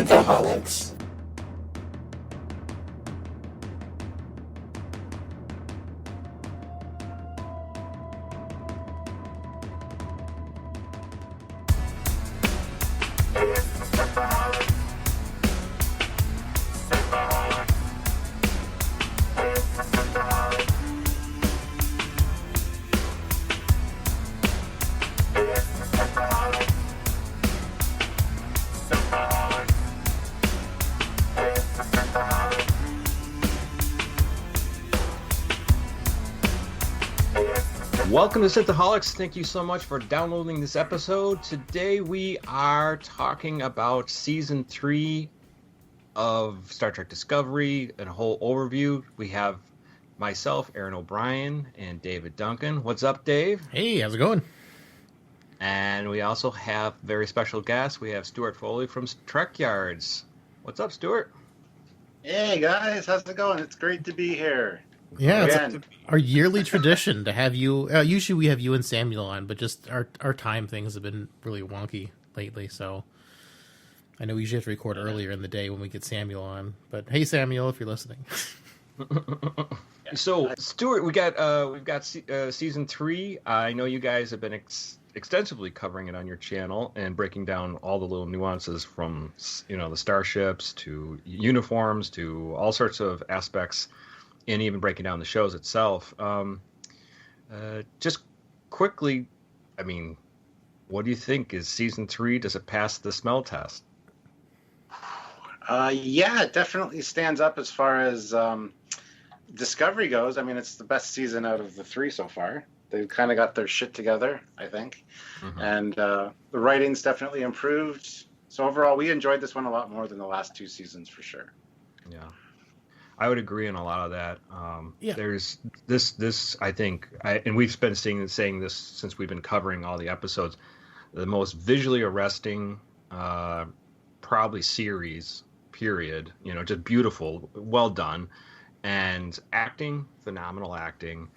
Synthaholics. Welcome to Synthaholics. Thank you so much for downloading this episode. Today we are talking about Season 3 of Star Trek Discovery and a whole overview. We have myself, Aaron O'Brien, and David Duncan. What's up, Dave? Hey, how's it going? And we also have very special guests. We have Stuart Foley from Trekyards. What's up, Stuart? Hey, guys. How's it going? It's great to be here. Yeah, it's our yearly tradition to have you. Usually we have you and Samuel on, but just our time things have been really wonky lately. So I know we usually have to record earlier in the day when we get Samuel on. But hey, Samuel, if you're listening. So, Stuart, we've got Season 3. I know you guys have been extensively covering it on your channel and breaking down all the little nuances from, the starships to uniforms to all sorts of aspects, and even breaking down the shows itself. Just quickly, what do you think? Is Season 3, does it pass the smell test? Yeah, it definitely stands up as far as Discovery goes. It's the best season out of the 3 so far. They've kind of got their shit together, I think. Mm-hmm. And the writing's definitely improved. So overall, we enjoyed this one a lot more than the last 2 seasons, for sure. Yeah. I would agree on a lot of that. There's this, I think, and we've been saying this since we've been covering all the episodes, the most visually arresting, probably series, period. Just beautiful, well done. And acting, phenomenal acting.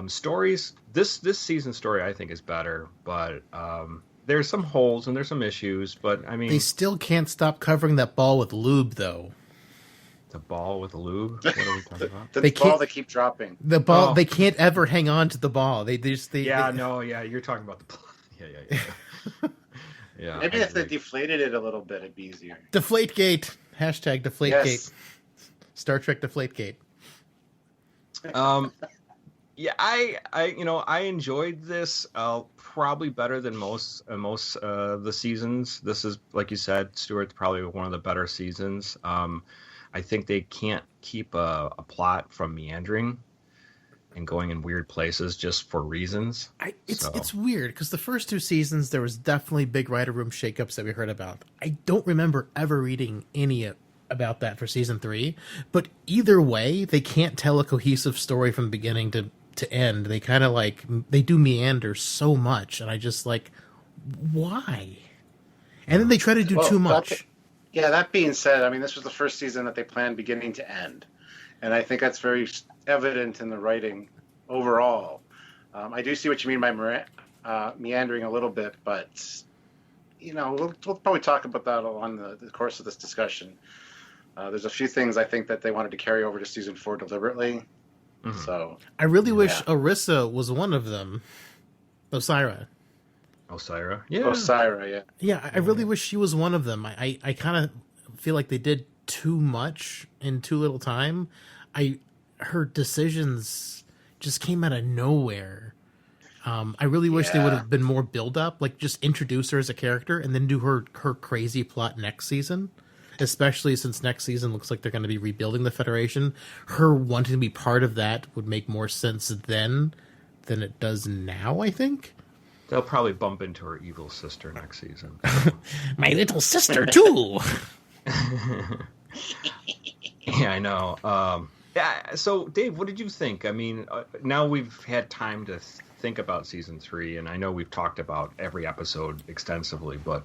Stories, this season's story, I think, is better, but there's some holes and there's some issues, but They still can't stop covering that ball with lube, though. The ball with lube? What are we talking about? The ball they keep dropping. The ball, They can't ever hang on to the ball. You're talking about the ball. Yeah. Yeah. Maybe if they deflated it a little bit, it'd be easier. Deflategate. Hashtag Deflategate. Yes. Star Trek Deflategate. Yeah, I enjoyed this probably better than most of the seasons. This is, like you said, Stuart, probably one of the better seasons. I think they can't keep a plot from meandering and going in weird places just for reasons. It's weird because the first 2 seasons there was definitely big writer room shakeups that we heard about. I don't remember ever reading any about that for Season 3, but either way, they can't tell a cohesive story from beginning to end. They kind of they do meander so much, and I just why? And then they try to do too much. That being said, this was the first season that they planned beginning to end. And I think that's very evident in the writing overall. I do see what you mean by meandering a little bit, but, we'll probably talk about that along the course of this discussion. There's a few things I think that they wanted to carry over to Season 4 deliberately. Mm-hmm. So I really wish Orissa was one of them. Osira. Yeah. Osira, yeah. Yeah, I really wish she was one of them. I kind of feel like they did too much in too little time. Her decisions just came out of nowhere. I really wish they would have been more build-up, just introduce her as a character and then do her crazy plot next season, especially since next season looks like they're going to be rebuilding the Federation. Her wanting to be part of that would make more sense then than it does now, I think. They'll probably bump into her evil sister next season. My little sister, too! Yeah, I know. So, Dave, what did you think? Now we've had time to think about Season 3, and I know we've talked about every episode extensively, but,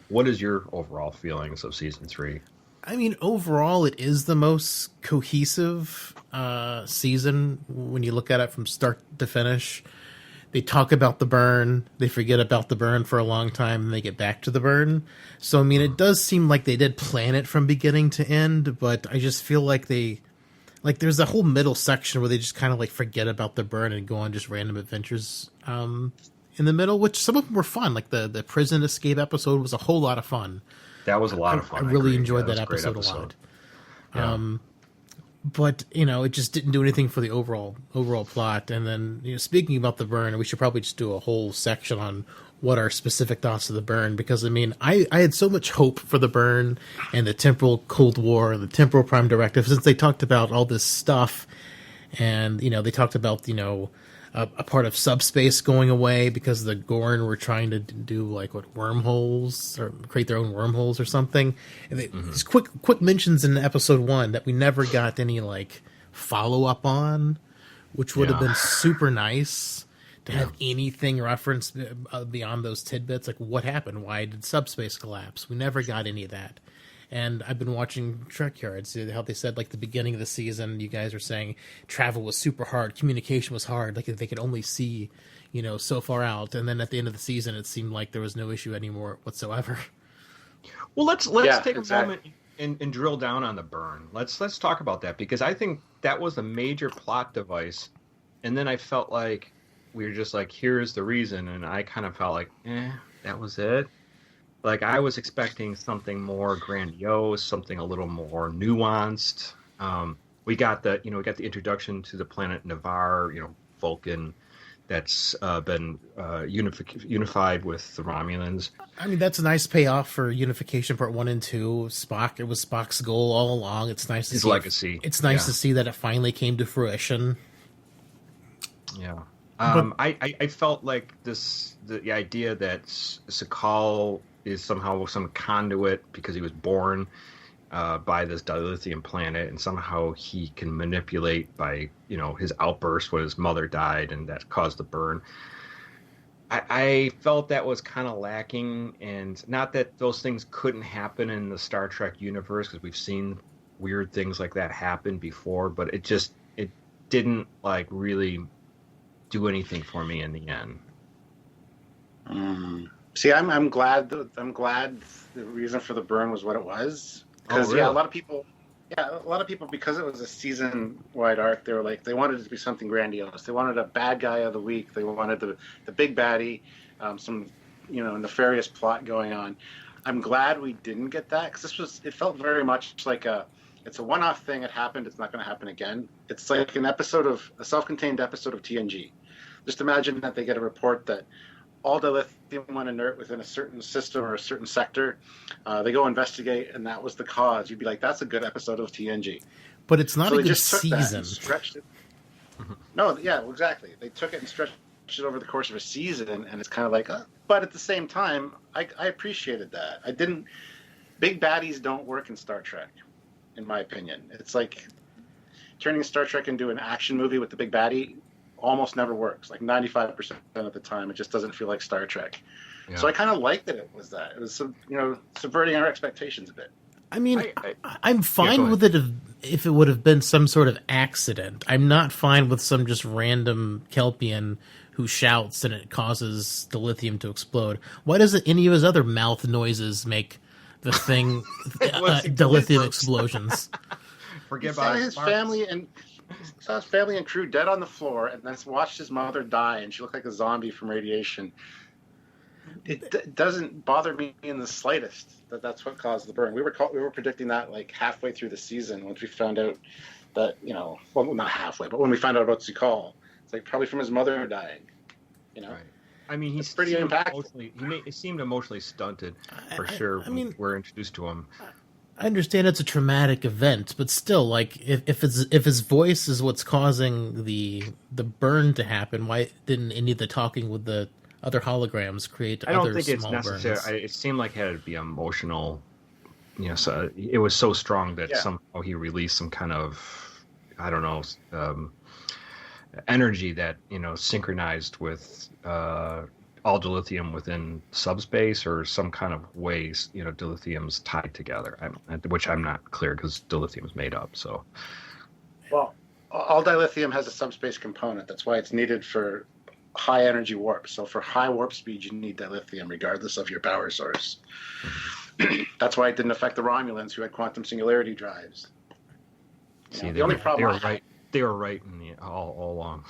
what is your overall feelings of Season 3? Overall, it is the most cohesive season when you look at it from start to finish. they talk about the burn, they forget about the burn for a long time, and they get back to the burn. So I mean, it does seem like they did plan it from beginning to end, but I just feel like there's a whole middle section where they just kind of like forget about the burn and go on just random adventures in the middle, which some of them were fun. Like the prison escape episode was a whole lot of fun. That was a lot of fun. I really enjoyed that episode a lot. Yeah. But, it just didn't do anything for the overall plot. And then, speaking about the burn, we should probably just do a whole section on what our specific thoughts of the burn. Because, I mean, I had so much hope for the burn and the temporal Cold War and the temporal prime directive, since they talked about all this stuff. And, they talked about, a part of subspace going away because the Gorn were trying to do wormholes or create their own wormholes or something. And these quick mentions in episode 1 that we never got any follow up on, which would have been super nice to have anything referenced beyond those tidbits. Like, what happened? Why did subspace collapse? We never got any of that. And I've been watching Trekyards, how they said, the beginning of the season, you guys were saying travel was super hard, communication was hard, they could only see, so far out. And then at the end of the season, it seemed like there was no issue anymore whatsoever. Well, let's take a moment and drill down on the burn. Let's talk about that, because I think that was a major plot device. And then I felt like we were just here's the reason. And I kind of felt like, that was it. I was expecting something more grandiose, something a little more nuanced. We got the introduction to the planet Navarre, Vulcan, that's been unified with the Romulans. I mean, that's a nice payoff for Unification Part 1 and 2. Spock, it was Spock's goal all along. It's nice to his see legacy. It's nice to see that it finally came to fruition. Yeah. I felt like the idea that Sokol is somehow some conduit because he was born by this dilithium planet, and somehow he can manipulate by his outburst when his mother died, and that caused the burn. I felt that was kind of lacking, and not that those things couldn't happen in the Star Trek universe, because we've seen weird things like that happen before, but it didn't really do anything for me in the end. See, I'm glad the reason for the burn was what it was. Because really? a lot of people, because it was a season-wide arc, they wanted it to be something grandiose. They wanted a bad guy of the week. They wanted the big baddie, some nefarious plot going on. I'm glad we didn't get that, because it felt very much like it's a one-off thing. It happened. It's not going to happen again. It's like a self-contained episode of TNG. Just imagine that they get a report that all dilithium went inert within a certain system or a certain sector. They go investigate, and that was the cause. You'd be like, that's a good episode of TNG. But it's not a good season. Stretched it. No, yeah, well, exactly. They took it and stretched it over the course of a season, and it's kind of but at the same time, I appreciated that. Big baddies don't work in Star Trek, in my opinion. It's like turning Star Trek into an action movie with the big baddie almost never works. 95% of the time, it just doesn't feel like Star Trek. Yeah. So I kind of liked that it was that. It was subverting our expectations a bit. I mean, I'm fine with it if it would have been some sort of accident. I'm not fine with some just random Kelpian who shouts and it causes the lithium to explode. Why doesn't any of his other mouth noises make the thing dilithium explosions? Forget about his family and. He saw his family and crew dead on the floor, and then watched his mother die, and she looked like a zombie from radiation. It doesn't bother me in the slightest that's what caused the burn. We were predicting that halfway through the season, once we found out that well, not halfway, but when we found out about Sokol, it's probably from his mother dying. Right. I mean, he's pretty impactful. He seemed emotionally stunted for sure. I mean, we're introduced to him. I understand it's a traumatic event, but still, if his voice is what's causing the burn to happen, why didn't any of the talking with the other holograms create other small burns? I don't think it's necessary. It seemed like it had to be emotional. So it was so strong that somehow he released some kind of, I don't know, energy that synchronized with all dilithium within subspace, or some kind of ways dilithium's tied together, which I'm not clear, because dilithium is made up. So, well, all dilithium has a subspace component. That's why it's needed for high energy warp. So for high warp speed, you need dilithium regardless of your power source. That's why it didn't affect the Romulans who had quantum singularity drives. See, the only problem they were right all along.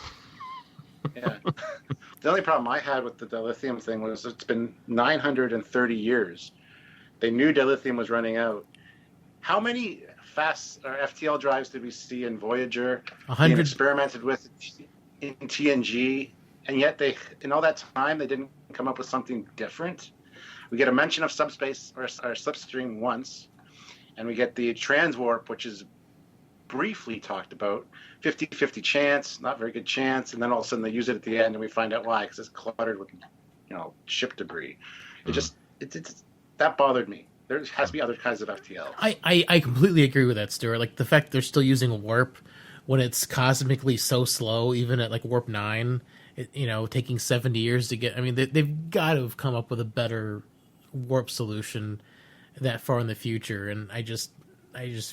Yeah. The only problem I had with the dilithium thing was it's been 930 years. They knew dilithium was running out. How many fast or FTL drives did we see in Voyager? 100. Being experimented with in TNG, and yet in all that time they didn't come up with something different. We get a mention of subspace or slipstream once, and we get the transwarp, which is briefly talked about. 50-50 chance, not very good chance, and then all of a sudden they use it at the end, and we find out why, because it's cluttered with, ship debris. That bothered me. There has to be other kinds of FTL. I completely agree with that, Stuart. Like, the fact they're still using warp when it's cosmically so slow, even at, like, warp 9, taking 70 years to get... I mean, they've got to have come up with a better warp solution that far in the future, and I just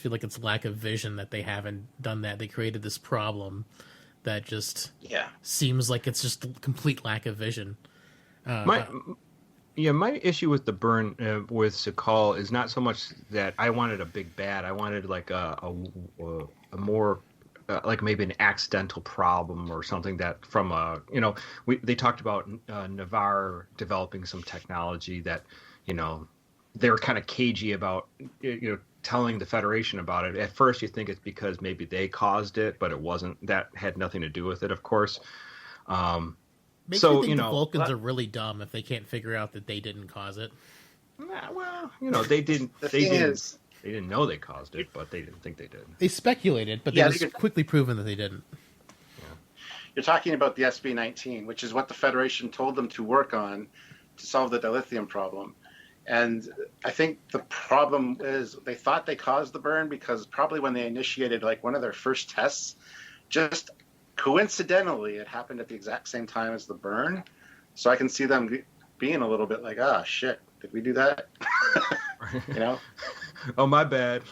feel like it's lack of vision that they haven't done that. They created this problem that just seems like it's just a complete lack of vision. My issue with the burn with Sokol is not so much that I wanted a big bad. I wanted like a more like maybe an accidental problem or something that from they talked about Navarre developing some technology that they were kind of cagey about telling the Federation about it. At first you think it's because maybe they caused it, but it wasn't. That had nothing to do with it, of course. Makes me think the Vulcans are really dumb if they can't figure out that they didn't cause it. Well, they didn't. They didn't know they caused it, but they didn't think they did. They speculated, but it was quickly proven that they didn't. Yeah. You're talking about the SB-19, which is what the Federation told them to work on to solve the dilithium problem. And I think the problem is they thought they caused the burn because probably when they initiated like one of their first tests, just coincidentally, it happened at the exact same time as the burn. So I can see them being a little bit like, shit, did we do that? Oh, my bad.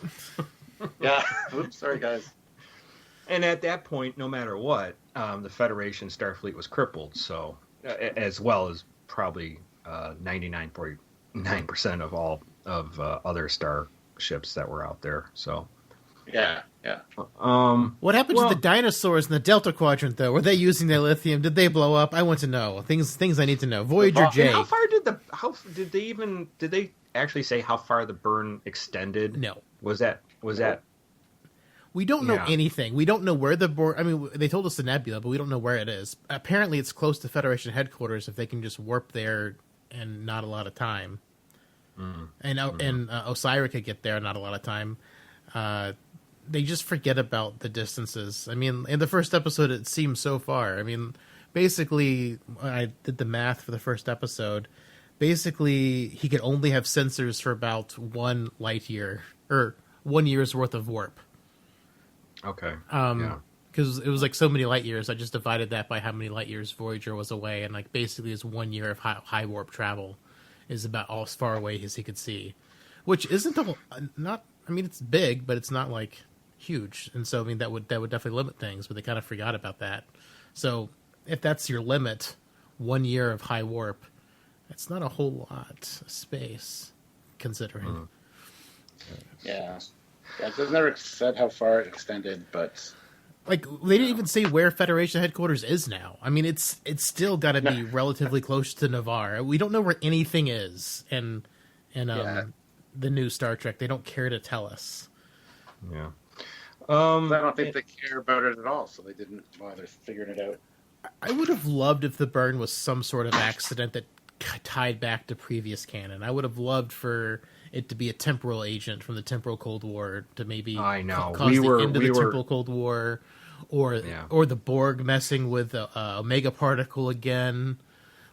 Yeah. Oops, sorry, guys. And at that point, no matter what, the Federation Starfleet was crippled. So, as well as probably 99.9% of all of other starships that were out there. So, yeah. What happened to the dinosaurs in the Delta Quadrant, though? Were they using their lithium? Did they blow up? I want to know things I need to know. Voyager J. How far did they actually say how far the burn extended? No. Was that? We don't know anything. We don't know where the board. I mean, they told us the nebula, but we don't know where it is. Apparently, it's close to Federation headquarters. If they can just warp there and not a lot of time, and Osira could get there, not a lot of time. They just forget about the distances. I mean, in the first episode, it seemed so far. I mean, basically, when I did the math for the first episode, basically, he could only have sensors for about 1 light year, or 1 year's worth of warp. Okay. Because it was like so many light years, I just divided that by how many light years Voyager was away, and like basically his 1 year of high warp travel is about all as far away as he could see, which isn't not. I mean, it's big, but it's not like huge, and so I mean that would definitely limit things, but they kind of forgot about that. So if that's your limit, 1 year of high warp, that's not a whole lot of space, considering. Yeah, it never said how far it extended, but like they didn't even say where Federation headquarters is now. I mean, it's still got to be relatively close to Navarre. We don't know where anything is, and the new Star Trek, they don't care to tell us. Yeah. I don't think they care about it at all, so they didn't bother figuring it out. I would have loved if the burn was some sort of accident that tied back to previous canon. I would have loved for it to be a temporal agent from the temporal Cold War to maybe cause the end of the temporal Cold War, or the Borg messing with Omega particle again.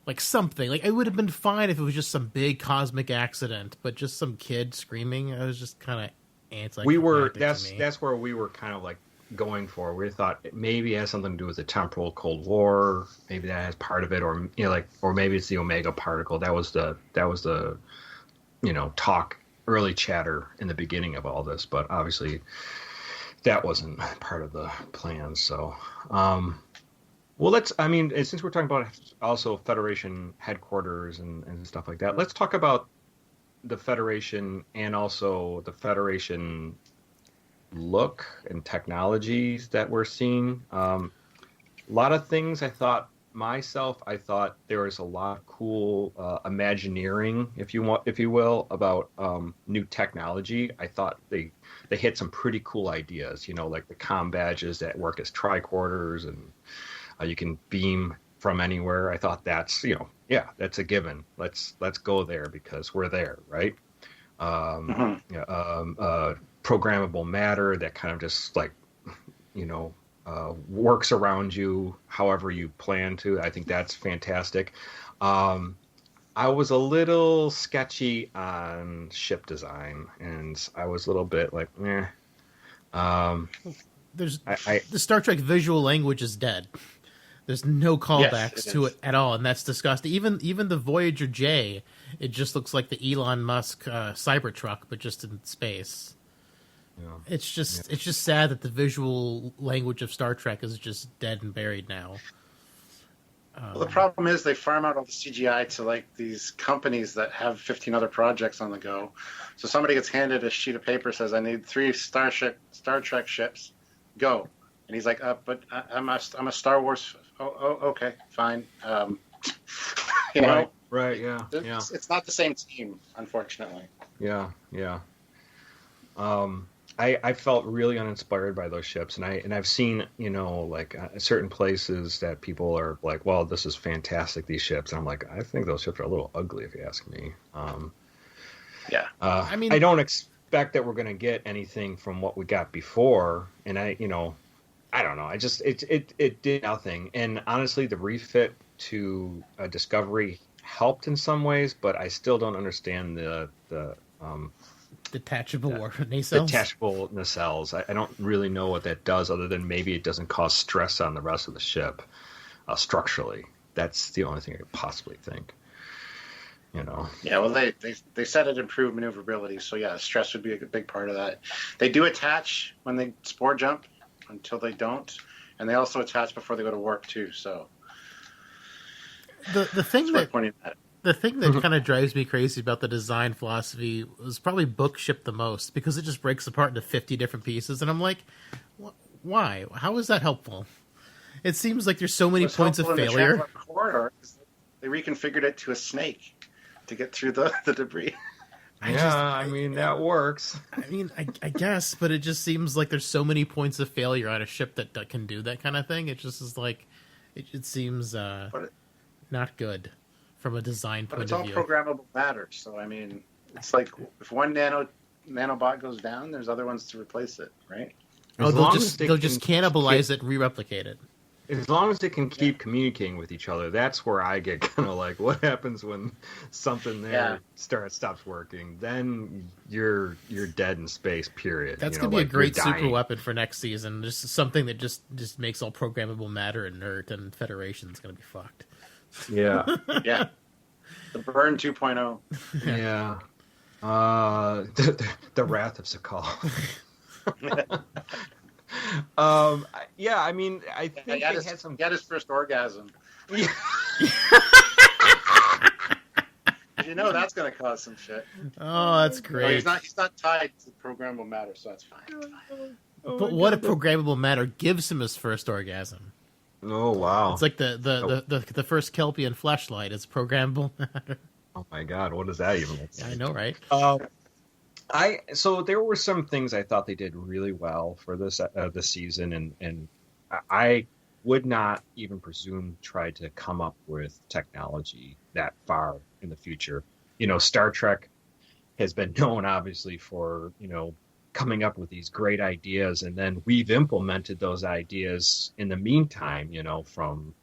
Like something. Like it would have been fine if it was just some big cosmic accident, but just some kid screaming, I was just kind of anticlimactic. That's where we were kind of like going for. We thought maybe it has something to do with the temporal Cold War. Maybe that has part of it, or or maybe it's the Omega particle. That was the talk, early chatter in the beginning of all this, but obviously that wasn't part of the plan. So Well, since we're talking about also Federation headquarters and stuff like that, let's talk about the Federation and also the Federation look and technologies that we're seeing. A lot of things I thought there was a lot of cool Imagineering, if you will, about new technology. I thought they hit some pretty cool ideas, like the comm badges that work as tricorders, and you can beam from anywhere. I thought that's that's a given. Let's go there because we're there, right? Programmable matter that kind of just like works around you however you plan to. I think that's fantastic. I was a little sketchy on ship design, and I was a little bit like, eh. The Star Trek visual language is dead. There's no callbacks to it at all, and that's disgusting. Even the Voyager J, it just looks like the Elon Musk Cybertruck, but just in space. Yeah. It's just sad that the visual language of Star Trek is just dead and buried now. Well, the problem is they farm out all the CGI to like these companies that have 15 other projects on the go. So somebody gets handed a sheet of paper, says, "I need 3 Star Trek ships. Go." And he's like, "But I'm a Star Wars." Oh, okay, fine. Right, yeah. It's not the same team, unfortunately. Yeah. I felt really uninspired by those ships, and I've seen certain places that people are like, "Well, this is fantastic, these ships." And I'm like, I think those ships are a little ugly, if you ask me. I don't expect that we're going to get anything from what we got before, and I don't know. It did nothing, and honestly, the refit to Discovery helped in some ways, but I still don't understand the detachable nacelles. Detachable nacelles. I don't really know what that does, other than maybe it doesn't cause stress on the rest of the ship structurally. That's the only thing I could possibly think. Yeah, well, they said it improved maneuverability, so yeah, stress would be a big part of that. They do attach when they spore jump until they don't, and they also attach before they go to warp too. So the thing that kind of drives me crazy about the design philosophy was probably book ship the most, because it just breaks apart into 50 different pieces, and I'm like, why? How is that helpful? It seems like there's so many points of failure. The corridor, they reconfigured it to a snake to get through the debris. That works. I guess, but it just seems like there's so many points of failure on a ship that can do that kind of thing. It just is like, it seems not good from a design point of view. But it's all programmable matter, so it's like if one nanobot goes down, there's other ones to replace it, right? They'll just cannibalize it and re-replicate it. As long as they can keep communicating with each other, that's where I get kind of like, what happens when something there stops working? Then you're dead in space, period. That's going to be a great super weapon for next season. Just something that just makes all programmable matter inert, and Federation's going to be fucked. Yeah. Yeah. The Burn 2.0. Yeah. The Wrath of Sokol. I think he had his first orgasm. Yeah. That's going to cause some shit. Oh, that's great. No, he's not tied to programmable matter, so that's fine. But what if programmable matter gives him his first orgasm? Oh wow! It's like the first Kelpian fleshlight is programmable matter. Oh my god, what does that even look like? I know, right? So there were some things I thought they did really well for this season, and I would not even presume try to come up with technology that far in the future. Star Trek has been known obviously for coming up with these great ideas, and then we've implemented those ideas in the meantime. From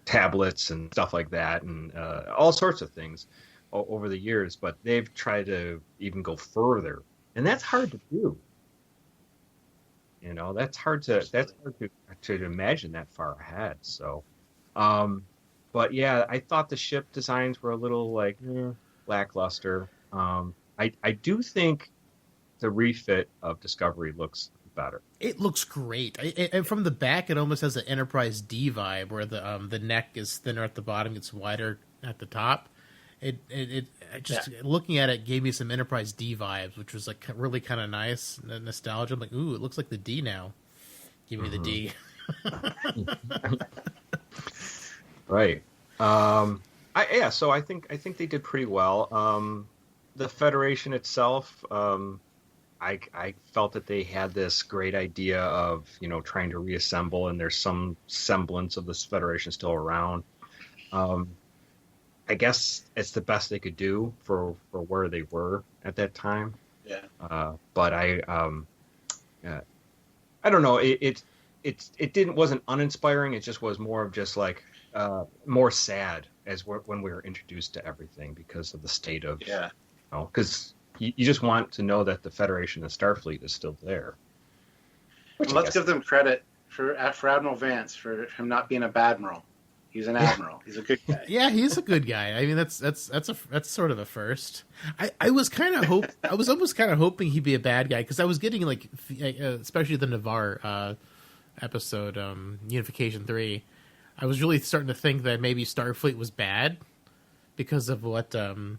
tablets and stuff like that, and all sorts of things over the years, but they've tried to even go further, and that's hard to do. That's hard to imagine that far ahead. So, but yeah, I thought the ship designs were a little lackluster. I do think the refit of Discovery looks better. It looks great. And from the back, it almost has an Enterprise D vibe, where the neck is thinner at the bottom, it's wider at the top. It just looking at it gave me some Enterprise D vibes, which was like really kind of nice, nostalgia. I'm like, ooh, it looks like the D now. Give me the D. Right. So I think they did pretty well. The Federation itself, I felt that they had this great idea of, trying to reassemble, and there's some semblance of this Federation still around. I guess it's the best they could do for where they were at that time. Yeah. But I don't know. It wasn't uninspiring. It just was more of just like more sad when we were introduced to everything because of the state of because you just want to know that the Federation and Starfleet is still there. Let's give them credit for Admiral Vance for him not being a badmiral. He's an admiral. He's a good guy. Yeah, he's a good guy. I mean, that's sort of a first. I was almost kind of hoping he'd be a bad guy, because I was getting like, especially the Navarre episode, Unification 3. I was really starting to think that maybe Starfleet was bad because of what the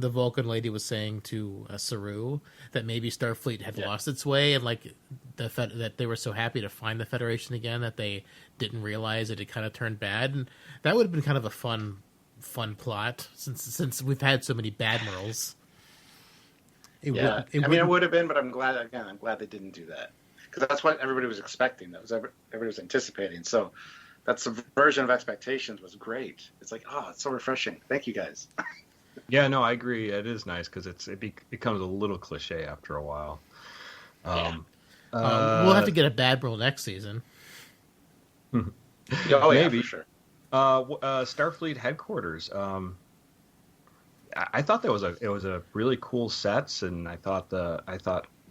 Vulcan lady was saying to Saru, that maybe Starfleet had lost its way, and like that they were so happy to find the Federation again that they didn't realize it had kind of turned bad. And that would have been kind of a fun plot, since we've had so many badmirals. It would have been, but I'm glad they didn't do that, because that's what everybody was expecting. Everybody was anticipating. So that subversion of expectations was great. It's like, oh, it's so refreshing. Thank you, guys. Yeah, no, I agree. It is nice because it becomes a little cliche after a while. We'll have to get a Badmiral next season. Maybe. Yeah, for sure. Starfleet Headquarters. I thought it was a really cool sets, and I thought the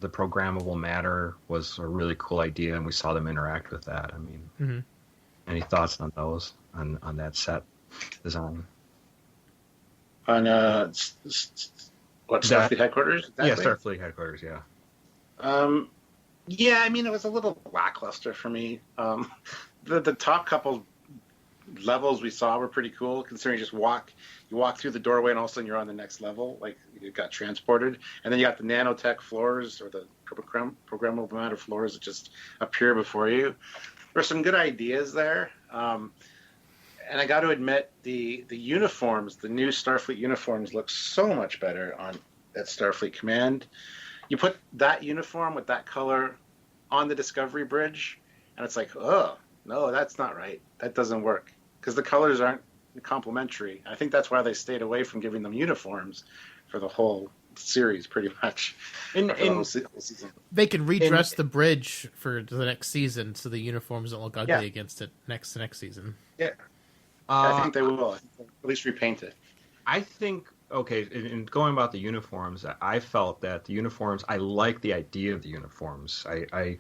programmable matter was a really cool idea, and we saw them interact with that. I mean, any thoughts on those on that set design? On Starfleet Headquarters? Exactly? Yeah, Starfleet Headquarters. Yeah. Yeah, I mean, it was a little lackluster for me. The top couple levels we saw were pretty cool, considering you walk through the doorway and all of a sudden you're on the next level, like you got transported, and then you got the nanotech floors, or the programmable matter floors that just appear before you. There were some good ideas there. And I got to admit, the uniforms, the new Starfleet uniforms, look so much better at Starfleet Command. You put that uniform with that color on the Discovery bridge, and it's like, oh, no, that's not right. That doesn't work, because the colors aren't complementary. I think that's why they stayed away from giving them uniforms for the whole series, pretty much. And they can redress the bridge for the next season, so the uniforms don't look ugly against it next season. Yeah. I think they will. At least repaint it. I think, in going about the uniforms, I felt that the uniforms, I like the idea of the uniforms. I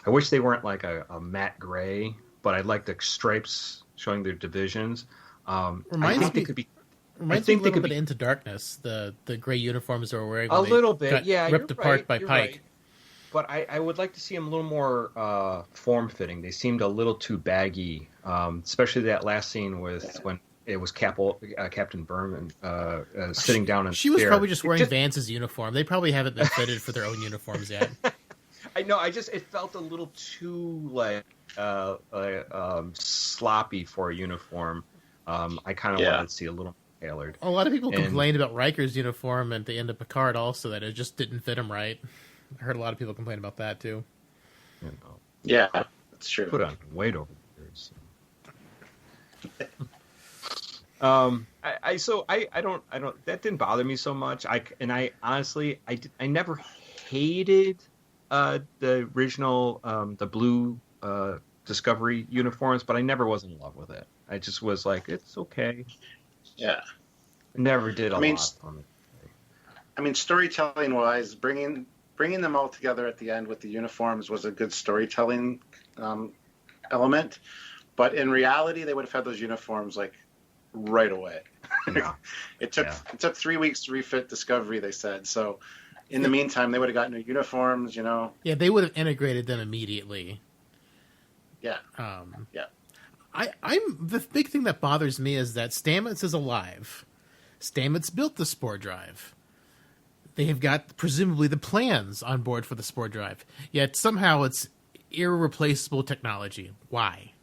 wish they weren't like a matte gray, but I like the stripes showing their divisions. Reminds me a little bit Into Darkness, the gray uniforms they were wearing. A little bit, yeah. Ripped apart by Pike. Right. But I would like to see them a little more form-fitting. They seemed a little too baggy, especially that last scene when it was Captain Burnham sitting down in She was probably just wearing Vance's uniform. They probably haven't been fitted for their own uniforms yet. I know. It felt a little too sloppy for a uniform. I kind of wanted to see a little tailored. A lot of people complained about Riker's uniform at the end of Picard also, that it just didn't fit him right. I heard a lot of people complain about that too. Yeah, that's true. Put on weight over the years. I don't. That didn't bother me so much. I honestly, I never hated the original the blue Discovery uniforms, but I never was in love with it. I just was like, it's okay. Yeah, never did a lot on it. I mean, storytelling wise, bringing them all together at the end with the uniforms was a good storytelling element, but in reality, they would have had those uniforms like right away. Yeah. It took 3 weeks to refit Discovery, they said. So In the meantime, they would have gotten new uniforms, you know. Yeah, they would have integrated them immediately. Yeah. Yeah. I'm the big thing that bothers me is that Stamets is alive. Stamets built the spore drive. They have got presumably the plans on board for the spore drive. Yet somehow it's irreplaceable technology. Why?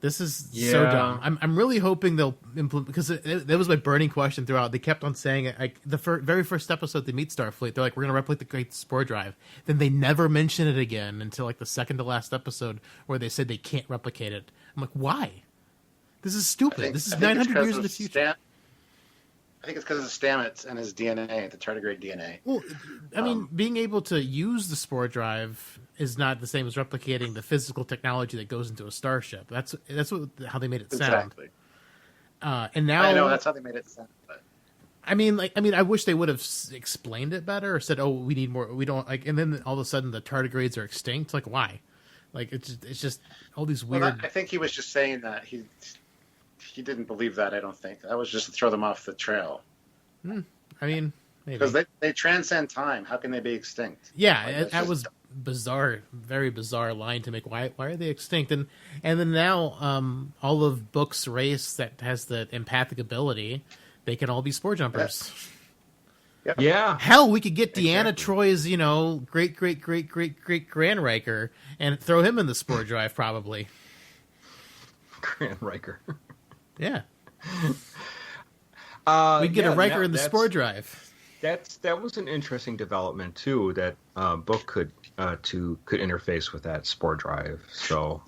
This is so dumb. I'm really hoping they'll implement, because that was my burning question throughout. They kept on saying it. Like the very first episode they meet Starfleet, they're like, "We're going to replicate the great spore drive." Then they never mention it again until like the second to last episode, where they said they can't replicate it. I'm like, why? This is stupid. This is 900 years in the future. I think it's because of Stamets and his DNA, the tardigrade DNA. Well, I mean, being able to use the spore drive is not the same as replicating the physical technology that goes into a starship. That's how they made it sound. Exactly. And now I know that's how they made it sound. But... I wish they would have explained it better or said, "Oh, we need more. We don't like." And then all of a sudden, the tardigrades are extinct. Like, why? Like, it's just all these weird. Well, I think he was just saying that he didn't believe that. I don't think that was just to throw them off the trail. I mean, maybe because they transcend time. How can they be extinct? Yeah, like, that was bizarre, very bizarre line to make. Why are they extinct? And then now, all of Book's race that has the empathic ability, they can all be spore jumpers. Yeah. Hell, we could get Deanna Troy's, great Grand Riker and throw him in the spore drive, probably. Grand Riker. Yeah. We get a Riker in the spore drive. That was an interesting development too. That Book could interface with that spore drive. So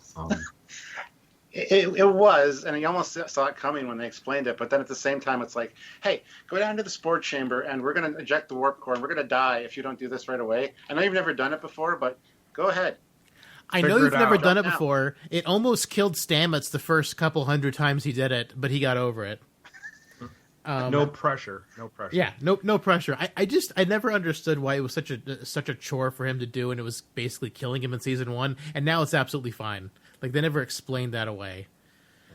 it was, and you almost saw it coming when they explained it. But then at the same time, it's like, hey, go down to the spore chamber, and we're going to eject the warp core, and we're going to die if you don't do this right away. I know you've never done it before, but go ahead. I know you've never done it before. It almost killed Stamets the first couple hundred times he did it, but he got over it. No pressure. Yeah, no pressure. I never understood why it was such a chore for him to do, and it was basically killing him in season 1. And now it's absolutely fine. Like they never explained that away.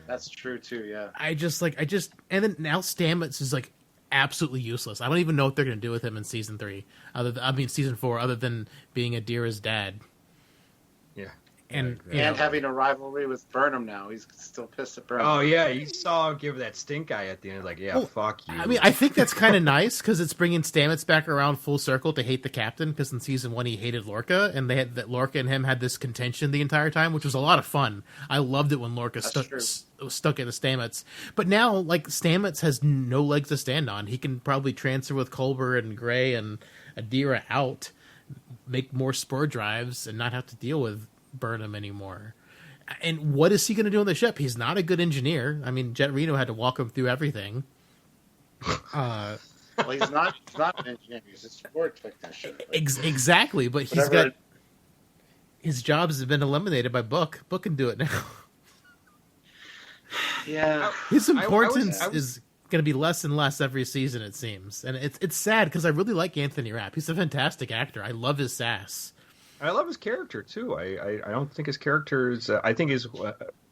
That's true too. Yeah. And then now Stamets is like absolutely useless. I don't even know what they're going to do with him in season 4, other than being Adira's dad. Yeah. And having a rivalry with Burnham now. He's still pissed at Burnham. Oh, yeah. You saw him give that stink eye at the end. Like, fuck you. I mean, I think that's kind of nice because it's bringing Stamets back around full circle to hate the captain, because in season 1 he hated Lorca, and Lorca and him had this contention the entire time, which was a lot of fun. I loved it when Lorca stuck into Stamets. But now, like, Stamets has no legs to stand on. He can probably transfer with Culber and Gray and Adira out, make more spore drives, and not have to deal with Burnham anymore. And what is he going to do on the ship? He's not a good engineer. I mean, Jet Reno had to walk him through everything. Well, he's not an engineer. He's a support technician. Exactly, but he's got his jobs have been eliminated by Book. Book can do it now. Yeah, his importance is going to be less and less every season, it seems, and it's sad because I really like Anthony Rapp. He's a fantastic actor. I love his sass. I love his character too. I don't think his character is. I think he's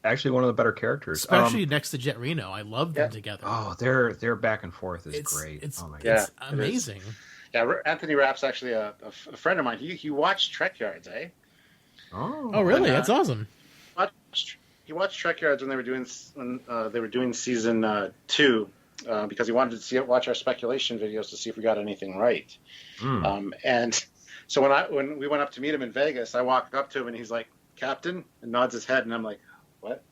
actually one of the better characters, especially next to Jet Reno. I love them together. Oh, their back and forth is great. It's, oh my God. It's amazing. Yeah, Anthony Rapp's actually a friend of mine. He watched Trekyards, eh? Oh, really? That's awesome. He watched Trekyards when they were doing season 2 because he wanted to watch our speculation videos to see if we got anything right. And so when we went up to meet him in Vegas, I walked up to him and he's like, "Captain," and nods his head, and I'm like, "What?"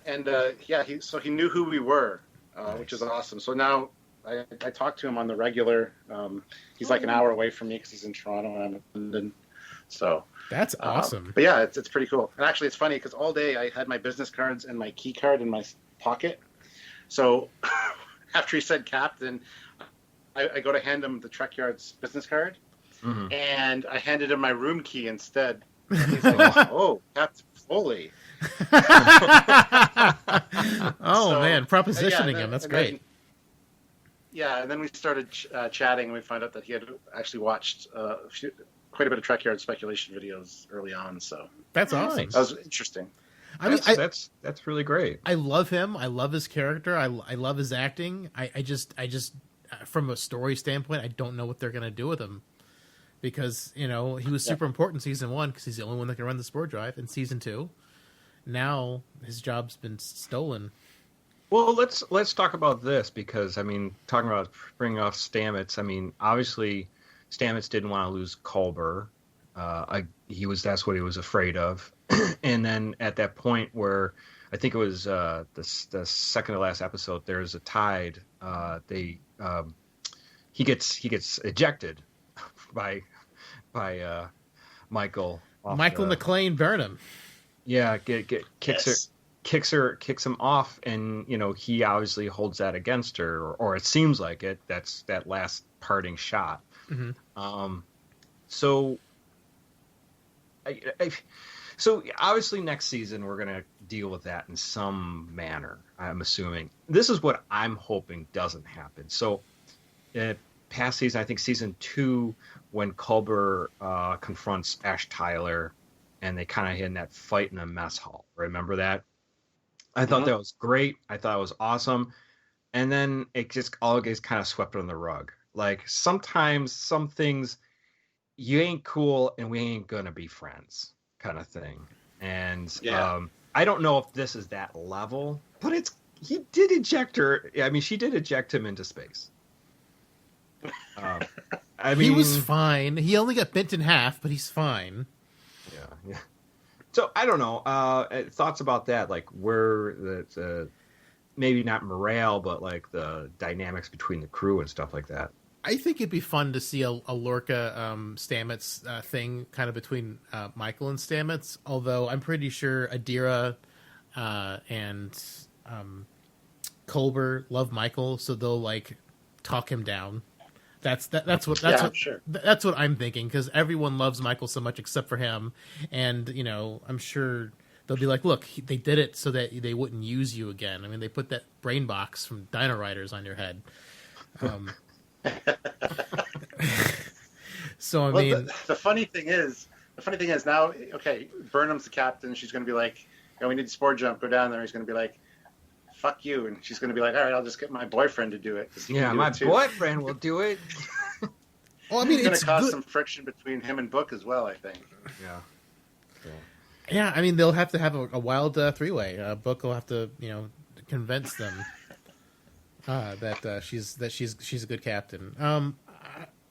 And he knew who we were, which is awesome. So now I talk to him on the regular. He's like an hour away from me because he's in Toronto and I'm in London. So that's awesome. But yeah, it's pretty cool. And actually, it's funny because all day I had my business cards and my key card in my pocket. So after he said Captain, I go to hand him the Trekyards business card, and I handed him my room key instead. And he's like, "Oh, Captain Foley." Man, propositioning him. That's great. And then we started chatting, and we found out that he had actually watched quite a bit of Trekyard speculation videos early on. So that's awesome. That was interesting. I mean, that's really great. I love him. I love his character. I love his acting. I from a story standpoint, I don't know what they're going to do with him. Because, he was super important in season 1 because he's the only one that can run the spore drive. In season 2, now his job's been stolen. Well, let's talk about this because, talking about bringing off Stamets, obviously Stamets didn't want to lose Culber. That's what he was afraid of. And then at that point where I think it was the second to last episode, there's a tide. He gets ejected by Michael. Michael McLean Burnham. Yeah, kicks him off, and he obviously holds that against her, or it seems like it. That's that last parting shot. Mm-hmm. So obviously next season we're gonna deal with that in some manner. I'm assuming this is what I'm hoping doesn't happen. So, past season, I think season 2, when Culber confronts Ash Tyler, and they kind of had that fight in a mess hall. Remember that? I thought that was great. I thought it was awesome. And then it just all gets kind of swept under the rug. Like, sometimes some things, you ain't cool and we ain't going to be friends kind of thing. And I don't know if this is that level, but he did eject her. She did eject him into space. He was fine. He only got bent in half, but he's fine. Yeah. So I don't know. Thoughts about that? Like, where the maybe not morale, but like the dynamics between the crew and stuff like that. I think it'd be fun to see a Lorca Stamets thing kind of between Michael and Stamets. Although I'm pretty sure Adira and Culber love Michael, so they'll like talk him down. That's what I'm thinking, because everyone loves Michael so much except for him, and I'm sure they'll be like, look, they did it so that they wouldn't use you again. They put that brain box from Dino Riders on your head. So the funny thing is now, okay, Burnham's the captain. She's going to be like, we need to spore jump. Go down there. He's going to be like, fuck you, and she's going to be like, all right, I'll just get my boyfriend to do it. Yeah, my boyfriend will do it. Well, it's going to cause some friction between him and Book as well, I think. Yeah, they'll have to have a wild three-way. Book will have to, convince them that she's a good captain.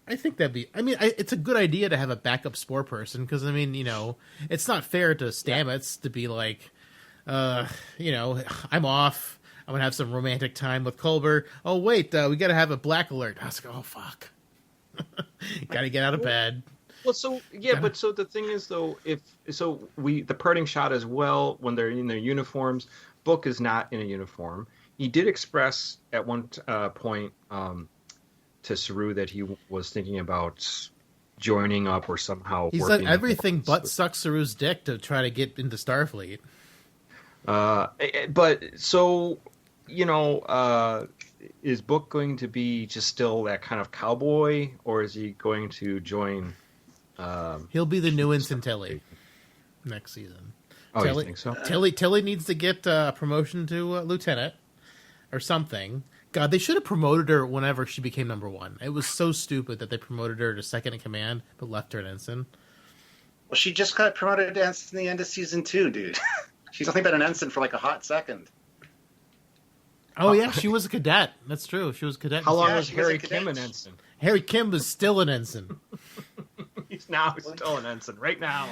I think that'd be. It's a good idea to have a backup spore person because it's not fair to Stamets to be like, I'm off. I'm gonna have some romantic time with Culber. Oh wait, we gotta have a black alert. I was like, oh fuck, gotta get out of bed. Well, so but so the thing is though, the parting shot as well when they're in their uniforms. Book is not in a uniform. He did express at one point to Saru that he was thinking about joining up or somehow. He's done everything but suck Saru's dick to try to get into Starfleet. But so, is Book going to be just still that kind of cowboy, or is he going to join? He'll be the new Ensign Tilly next season. Oh, you think so? Tilly needs to get a promotion to lieutenant or something. God, they should have promoted her whenever she became number 1. It was so stupid that they promoted her to second in command, but left her an ensign. Well, she just got promoted to ensign in the end of season 2, dude. She's only been an ensign for like a hot second. Oh, yeah, she was a cadet. That's true. She was a cadet. How long was Harry Kim an ensign? Harry Kim was still an ensign. He's still an ensign right now.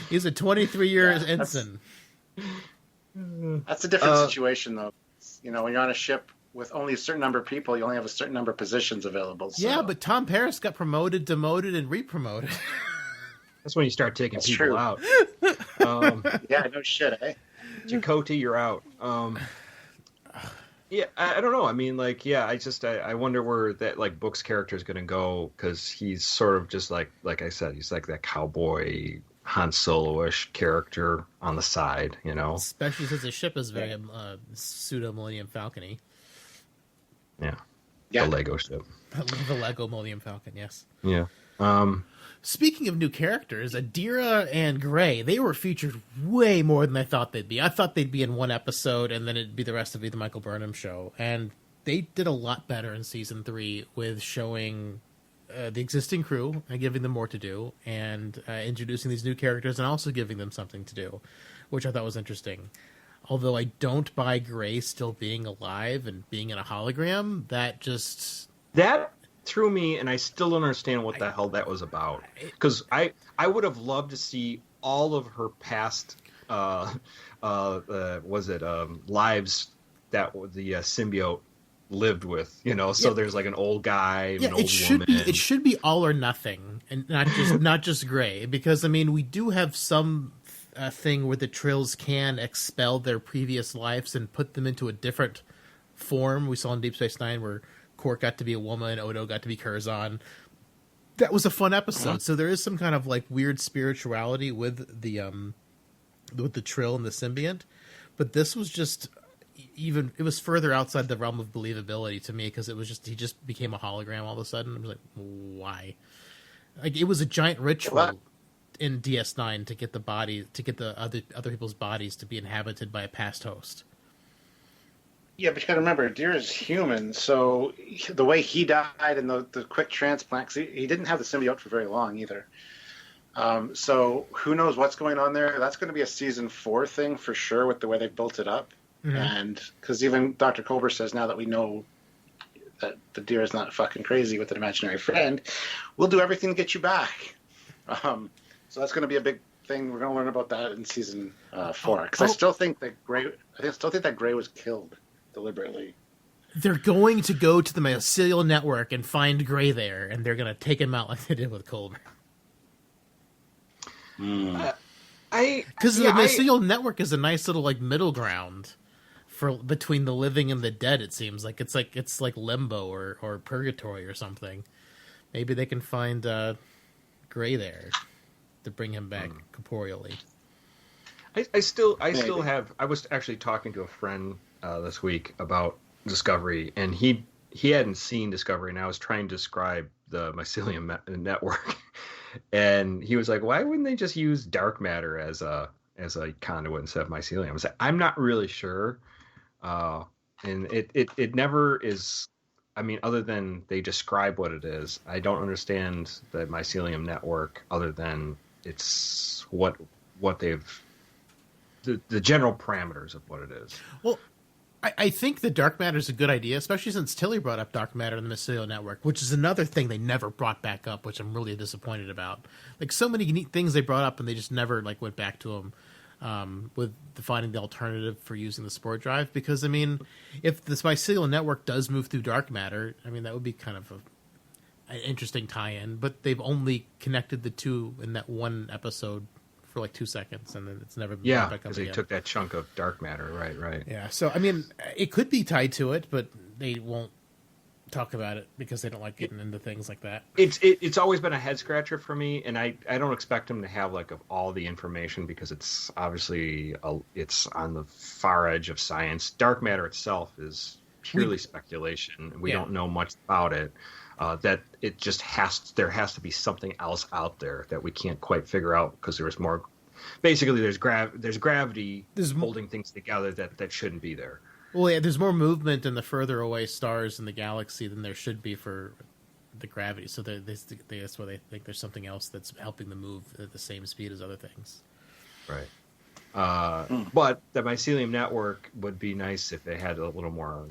He's a 23-year ensign. That's a different situation, though. When you're on a ship with only a certain number of people, you only have a certain number of positions available. So. Yeah, but Tom Paris got promoted, demoted, and re-promoted. That's when you start taking people out. Yeah, no shit, eh? Chakotay, you're out. Yeah, I don't know. I wonder where that Book's character is going to go, because he's sort of just like I said, he's like that cowboy Han Solo-ish character on the side, Especially since the ship is very pseudo Millennium Falcon-y. Yeah. The Lego ship. The Lego Millennium Falcon, yes. Yeah. Speaking of new characters, Adira and Gray, they were featured way more than I thought they'd be. I thought they'd be in one episode, and then the rest would be the Michael Burnham show. And they did a lot better in season 3 with showing the existing crew and giving them more to do, and introducing these new characters and also giving them something to do, which I thought was interesting. Although I don't buy Gray still being alive and being in a hologram, that threw me, and I still don't understand what the hell that was about. Because I would have loved to see all of her past lives that the symbiote lived with, so there's like an old guy, an old woman. It should be all or nothing, and not just Gray, because I mean we do have some thing where the Trills can expel their previous lives and put them into a different form. We saw in Deep Space Nine where Quark got to be a woman, Odo got to be Curzon. That was a fun episode. So there is some kind of like weird spirituality with the Trill and the symbiont, but this was just it was further outside the realm of believability to me, because it was just he just became a hologram all of a sudden. I was like, why? Like, it was a giant ritual in DS9 to get the other people's bodies to be inhabited by a past host. Yeah, but you got to remember, Deer is human, so the way he died and the quick transplant, he didn't have the symbiote for very long either. So who knows what's going on there? That's going to be a season 4 thing for sure with the way they built it up. Mm-hmm. And because even Dr. Culber says now that we know that the Deer is not fucking crazy with an imaginary friend, we'll do everything to get you back. So that's going to be a big thing. We're going to learn about that in season 4. Because I still think that Gray was killed deliberately. They're going to go to the mycelial network and find Gray there, and they're going to take him out like they did with Culber. Because the mycelial network is a nice little like middle ground between the living and the dead. It seems like it's like limbo or purgatory or something. Maybe they can find Gray there to bring him back corporeally. I was actually talking to a friend this week about Discovery, and he hadn't seen Discovery, and I was trying to describe the mycelium network, and he was like, "Why wouldn't they just use dark matter as a conduit instead of mycelium?" I was like, "I'm not really sure," and it never is. I mean, other than they describe what it is, I don't understand the mycelium network other than it's what they've the general parameters of what it is. Well, I think the dark matter is a good idea, especially since Tilly brought up dark matter in the mycelial network, which is another thing they never brought back up, which I'm really disappointed about. Like, so many neat things they brought up, and they just never went back to them with finding the alternative for using the spore drive. Because, I mean, if this mycelial network does move through dark matter, I mean, that would be kind of an interesting tie-in. But they've only connected the two in that one episode for like 2 seconds, and then it's never been back up because they took that chunk of dark matter, right. Yeah, so I mean, it could be tied to it, but they won't talk about it because they don't like getting into things like that. It's always been a head scratcher for me, and I don't expect them to have all the information, because it's obviously it's on the far edge of science. Dark matter itself is purely speculation. We don't know much about it. That it just there has to be something else out there that we can't quite figure out, because there's more. Basically, there's gravity holding things together that shouldn't be there. Well, yeah, there's more movement in the further away stars in the galaxy than there should be for the gravity. So that's why they think there's something else that's helping them move at the same speed as other things. Right. But the mycelium network would be nice if they had a little more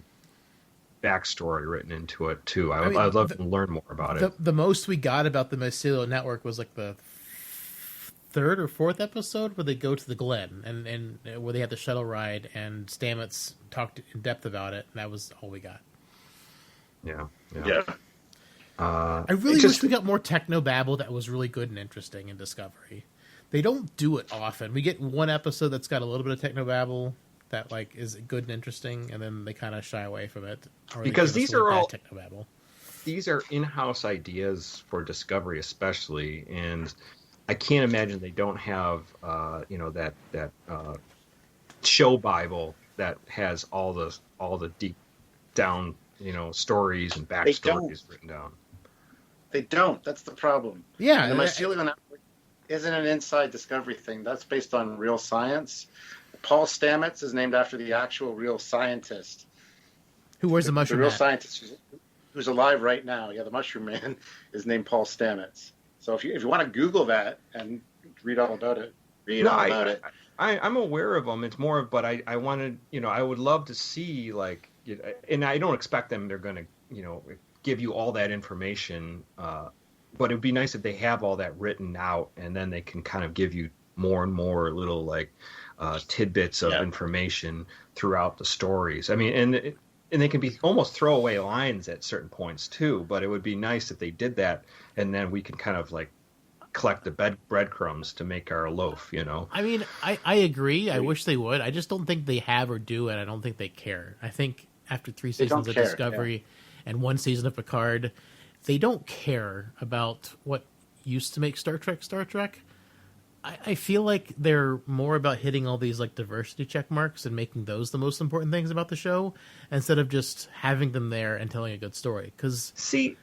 backstory written into it too. I'd love to learn more about it. The most we got about the mycelial network was like the 3rd or 4th episode, where they go to the Glen and where they had the shuttle ride, and Stamets talked in depth about it, and that was all we got. Yeah. I really wish we got more technobabble that was really good and interesting in Discovery. They don't do it often. We get one episode that's got a little bit of technobabble that is good and interesting, and then they kind of shy away from it. Because these are all technobabble. These are in-house ideas for Discovery, especially, and I can't imagine they don't have that show Bible that has all the deep down stories and backstories written down. They don't. That's the problem. Yeah, the mycelium network isn't an inside Discovery thing. That's based on real science. Paul Stamets is named after the actual real scientist Who wears the mushroom hat? The real scientist who's alive right now. Yeah, the Mushroom Man is named Paul Stamets. So if you want to Google that and read all about it, I'm aware of them. It's more, but I wanted, I would love to see, like, and I don't expect them. They're going to, give you all that information. But it would be nice if they have all that written out, and then they can kind of give you more and more little like tidbits of information throughout the stories. I mean, and they can be almost throwaway lines at certain points too. But it would be nice if they did that, and then we can kind of like collect the breadcrumbs to make our loaf. I mean, I agree. I wish they would. I just don't think they have or do, and I don't think they care. I think after 3 seasons of Discovery and 1 season of Picard, they don't care about what used to make Star Trek. I feel like they're more about hitting all these like diversity check marks and making those the most important things about the show, instead of just having them there and telling a good story. Because to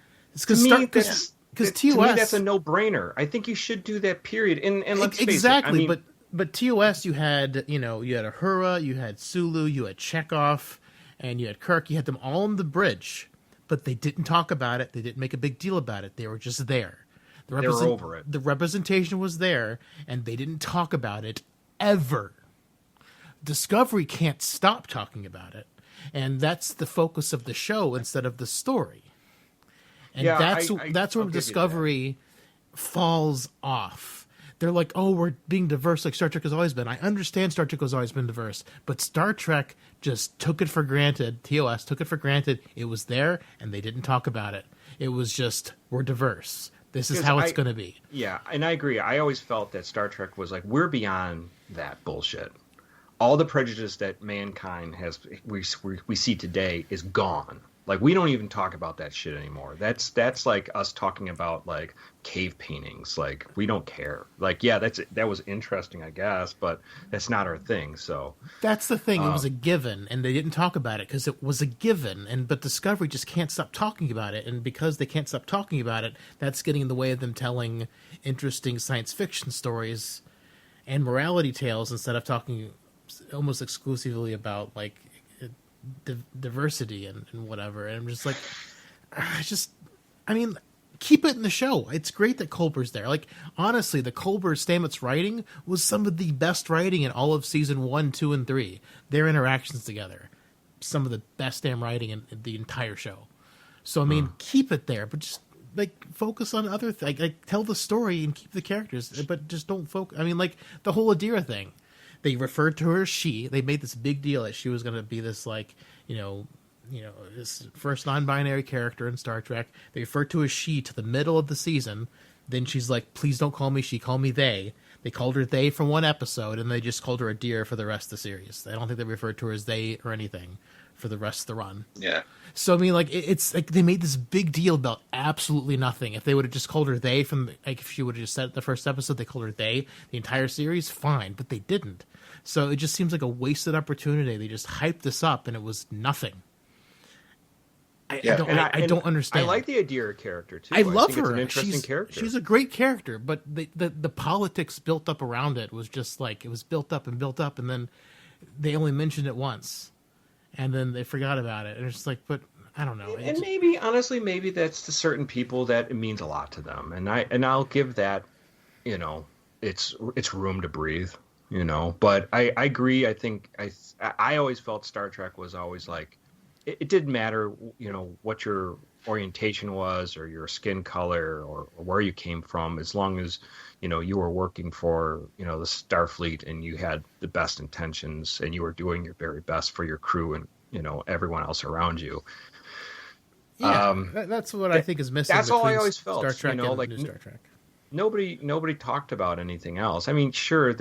me that's a no-brainer. I think you should do that. Period. And let's face it. Exactly. But TOS, you had Uhura, you had Sulu, you had Chekhov, and you had Kirk. You had them all on the bridge, but they didn't talk about it. They didn't make a big deal about it. They were just there. They were over it. The representation was there, and they didn't talk about it ever. Discovery can't stop talking about it, and that's the focus of the show instead of the story. And that's where Discovery falls off. They're like, oh, we're being diverse like Star Trek has always been. I understand Star Trek has always been diverse, but Star Trek just took it for granted. TOS took it for granted. It was there, and they didn't talk about it. It was just, we're diverse. This is how it's going to be. Yeah, and I agree. I always felt that Star Trek was like, we're beyond that bullshit. All the prejudice that mankind has, we see today, is gone. Like, we don't even talk about that shit anymore. That's like us talking about like cave paintings. Like, we don't care. Like, yeah, that was interesting, I guess, but that's not our thing. So that's the thing. It was a given, and they didn't talk about it because it was a given. But Discovery just can't stop talking about it, and because they can't stop talking about it, that's getting in the way of them telling interesting science fiction stories and morality tales instead of talking almost exclusively about like diversity and whatever. And I'm just like, I mean, keep it in the show. It's great that Culber's there. Like, honestly, the Culber Stamets writing was some of the best writing in all of season 1, 2, and 3. Their interactions together, some of the best damn writing in the entire show. So I mean, keep it there, but just like focus on other things. Like tell the story and keep the characters, but just don't focus. I mean, like the whole Adira thing. They referred to her as she. They made this big deal that she was going to be this, like, this first non-binary character in Star Trek. They referred to her as she to the middle of the season. Then she's like, please don't call me she, call me they. They called her they for 1 episode, and they just called her a dear for the rest of the series. I don't think they referred to her as they or anything for the rest of the run. Yeah. So, I mean, like, it's like they made this big deal about absolutely nothing. If they would have just called her they if she would have just said it the first episode, they called her they the entire series, fine. But they didn't. So it just seems like a wasted opportunity. They just hyped this up, and it was nothing. I don't understand. I like the Adira character, too. I love her. It's an interesting character. She's a great character, but the politics built up around it was just like, it was built up, and then they only mentioned it once, and then they forgot about it. And it's like, but I don't know. And maybe, honestly, maybe that's to certain people that it means a lot to them. And I'll give that, it's room to breathe. But I agree. I think I always felt Star Trek was always like, it didn't matter, what your orientation was or your skin color or where you came from, as long as, you were working for, the Starfleet and you had the best intentions and you were doing your very best for your crew and, everyone else around you. Yeah, that's what I think is missing. That's all I always felt. Star Trek and New Star Trek. Nobody talked about anything else. I mean, sure,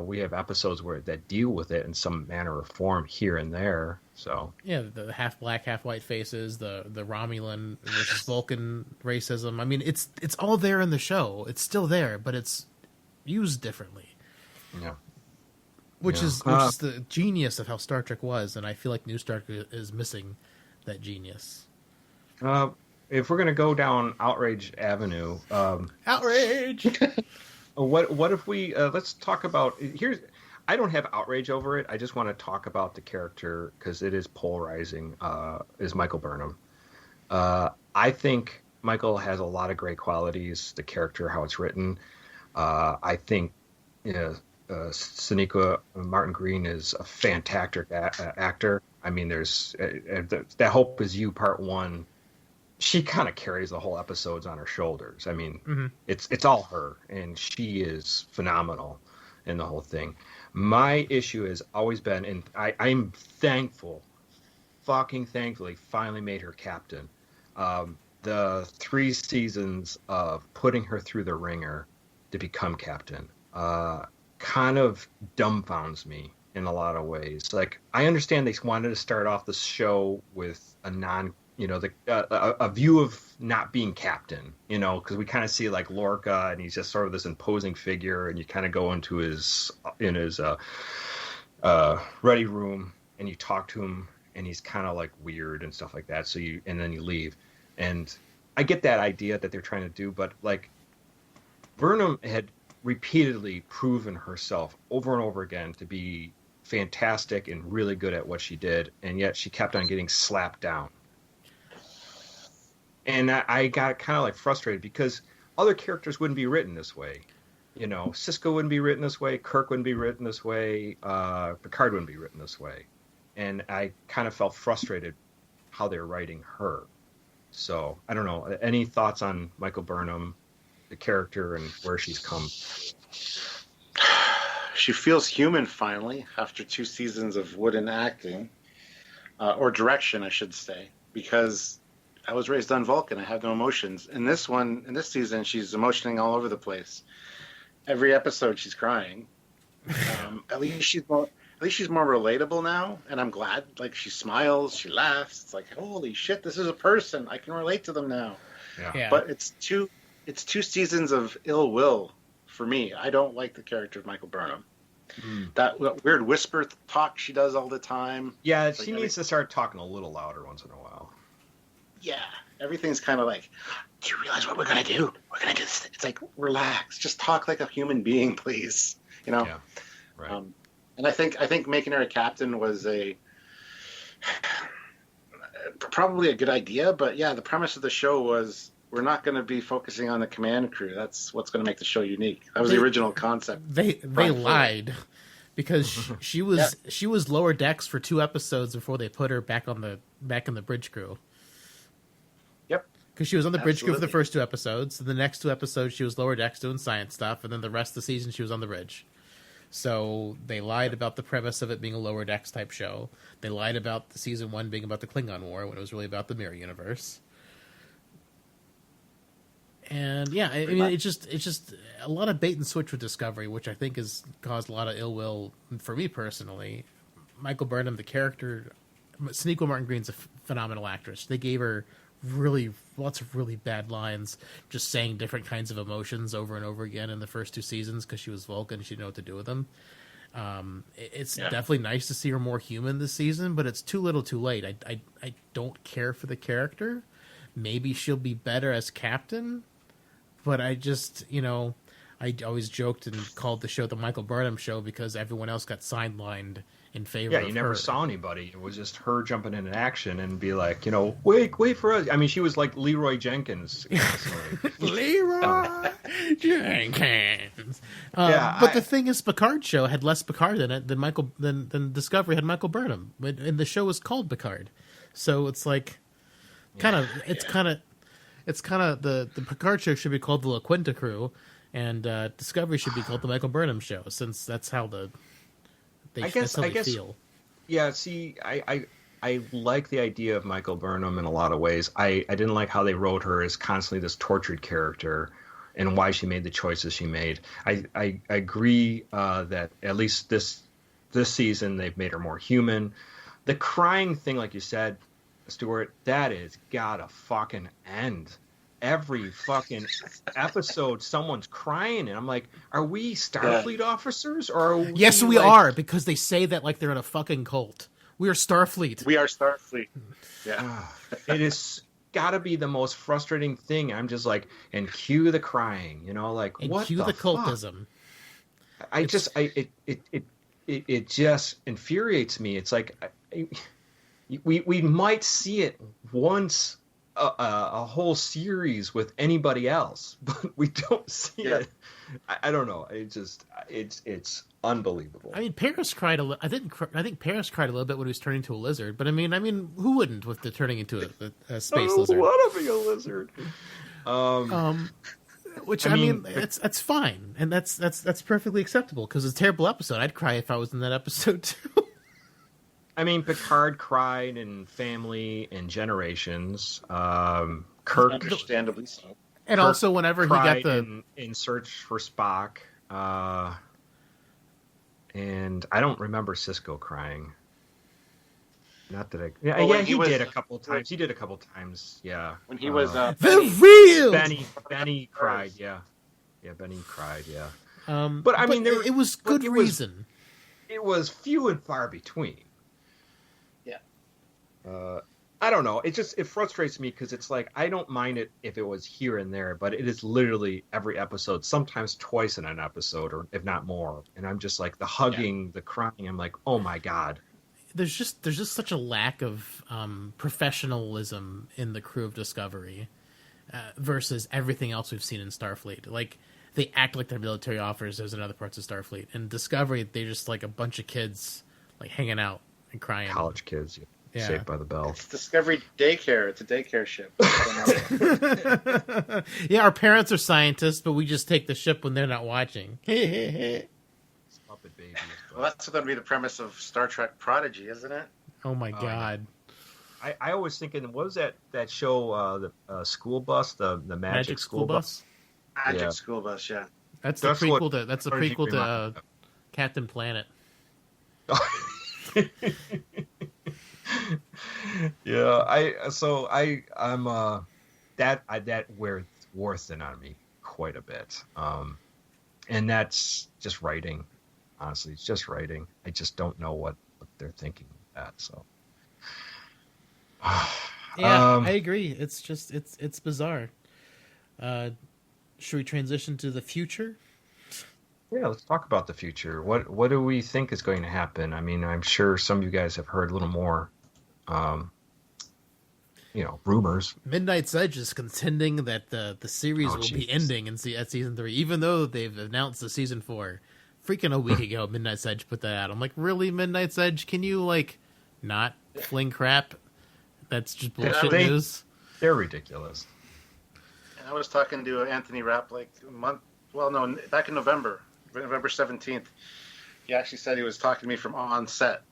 we have episodes that deal with it in some manner or form here and there. So yeah, the half black, half white faces, the Romulan versus Vulcan racism. I mean, it's all there in the show. It's still there, but it's used differently. Yeah, which is the genius of how Star Trek was, and I feel like New Star Trek is missing that genius. If we're gonna go down Outrage Avenue, outrage. what if we let's talk about I don't have outrage over it. I just want to talk about the character because it is polarizing. Is Michael Burnham? I think Michael has a lot of great qualities. The character, how it's written. I think Sonequa Martin Green is a fantastic actor. I mean, there's That Hope Is You Part 1. She kind of carries the whole episodes on her shoulders. I mean, it's all her, and she is phenomenal in the whole thing. My issue has always been, and I'm thankfully finally made her captain. The 3 seasons of putting her through the ringer to become captain kind of dumbfounds me in a lot of ways. Like, I understand they wanted to start off the show with a a view of not being captain, because we kind of see like Lorca, and he's just sort of this imposing figure, and you kind of go into his ready room, and you talk to him, and he's kind of like weird and stuff like that. And then you leave, and I get that idea that they're trying to do, but like Burnham had repeatedly proven herself over and over again to be fantastic and really good at what she did, and yet she kept on getting slapped down. And I got kind of like frustrated because other characters wouldn't be written this way. Sisko wouldn't be written this way. Kirk wouldn't be written this way. Picard wouldn't be written this way. And I kind of felt frustrated how they're writing her. So I don't know. Any thoughts on Michael Burnham, the character, and where she's come? She feels human finally after 2 seasons of wooden acting, or direction, I should say, because I was raised on Vulcan. I have no emotions. In this season, she's emotioning all over the place. Every episode, she's crying. At least she's more relatable now, and I'm glad. Like, she smiles, she laughs. It's like, holy shit, this is a person. I can relate to them now. Yeah. But it's 2 seasons of ill will for me. I don't like the character of Michael Burnham. That weird whisper talk she does all the time. Yeah, she needs to start talking a little louder once in a while. Yeah, everything's kind of like, do you realize what we're going to do? We're going to do this. It's like, relax. Just talk like a human being, please. Yeah, right. And I think making her a captain was probably a good idea. But yeah, the premise of the show was we're not going to be focusing on the command crew. That's what's going to make the show unique. That was the original concept. They lied because she was lower decks for 2 episodes before they put her back in the bridge crew. Yep. Because she was on the bridge crew for the first 2 episodes. And the next 2 episodes, she was lower decks doing science stuff. And then the rest of the season, she was on the bridge. So they lied about the premise of it being a lower decks type show. They lied about the season 1 being about the Klingon War when it was really about the Mirror Universe. And yeah, I mean, it's just a lot of bait and switch with Discovery, which I think has caused a lot of ill will for me personally. Michael Burnham, the character, Sonequa Martin Green's a phenomenal actress. They gave her lots of really bad lines, just saying different kinds of emotions over and over again in the first 2 seasons because she was Vulcan and she didn't know what to do with them. It's definitely nice to see her more human this season, but it's too little too late. I don't care for the character. Maybe she'll be better as captain, but I just, I always joked and called the show the Michael Burnham show because everyone else got sidelined in favor of her. Yeah, you never saw anybody. It was just her jumping into action and be like, wait for us. I mean, she was like Leroy Jenkins. Leroy Jenkins. But the thing is, Picard show had less Picard in it than Discovery had Michael Burnham. And the show was called Picard. So it's like, the Picard show should be called the La Quinta Crew, and Discovery should be called the Michael Burnham show, since that's how they feel. Yeah, see, I like the idea of Michael Burnham in a lot of ways. I didn't like how they wrote her as constantly this tortured character and why she made the choices she made. I agree that at least this season they've made her more human. The crying thing, like you said, Stuart, that is gotta fucking end. Every fucking episode, someone's crying, and I'm like, are we Starfleet officers, or are we? Yes, we are, because they say that like they're in a fucking cult. We are Starfleet. We are Starfleet. Yeah, it is gotta be the most frustrating thing. I'm just like, and cue the crying, and what cue the cultism. Fuck? it just infuriates me. It's like we might see it once a whole series with anybody else, but we don't see it. I don't know. It's unbelievable. I mean, Paris cried I think Paris cried a little bit when he was turning into a lizard. But I mean, who wouldn't with the turning into a space lizard? I want to be a lizard. Which I mean, that's fine, and that's perfectly acceptable because it's a terrible episode. I'd cry if I was in that episode too. I mean, Picard cried in Family and Generations. Kirk, understandably so. And Kirk also, whenever he got in Search for Spock, and I don't remember Sisko crying. Not that he did a couple of times. He did a couple of times. Yeah, when he was Benny cried. Yeah, Benny cried. Yeah, but I mean, it was good reason. It was few and far between. Yeah. I don't know. It frustrates me because it's like I don't mind it if it was here and there, but it is literally every episode, sometimes twice in an episode, or if not more. And I'm just like the hugging, the crying. I'm like, oh my god. There's just such a lack of professionalism in the crew of Discovery versus everything else we've seen in Starfleet. Like they act like they're military officers in other parts of Starfleet. In Discovery, they're just like a bunch of kids like hanging out and crying. College kids. Yeah. Saved by the Bell. It's Discovery Daycare. It's a daycare ship. Yeah, our parents are scientists, but we just take the ship when they're not watching. Puppet babies. Well, that's going to be the premise of Star Trek Prodigy, isn't it? Oh my god! I always thinking, what was that show? The school bus, the magic school bus. Magic School Bus, yeah. That's the prequel. That's the prequel to Captain Planet. Yeah, I'm that wore thin on me quite a bit, and that's just writing. Honestly, it's just writing. I just don't know what they're thinking with that. So, yeah, I agree. It's just it's bizarre. Should we transition to the future? Yeah, let's talk about the future. What do we think is going to happen? I mean, I'm sure some of you guys have heard a little more, rumors. Midnight's Edge is contending that the series will be ending at season 3, even though they've announced the season 4. Freaking a week ago, Midnight's Edge put that out. I'm like, really, Midnight's Edge? Can you not fling crap? That's just bullshit news. They're ridiculous. I was talking to Anthony Rapp back in November 17th. He actually said he was talking to me from on set.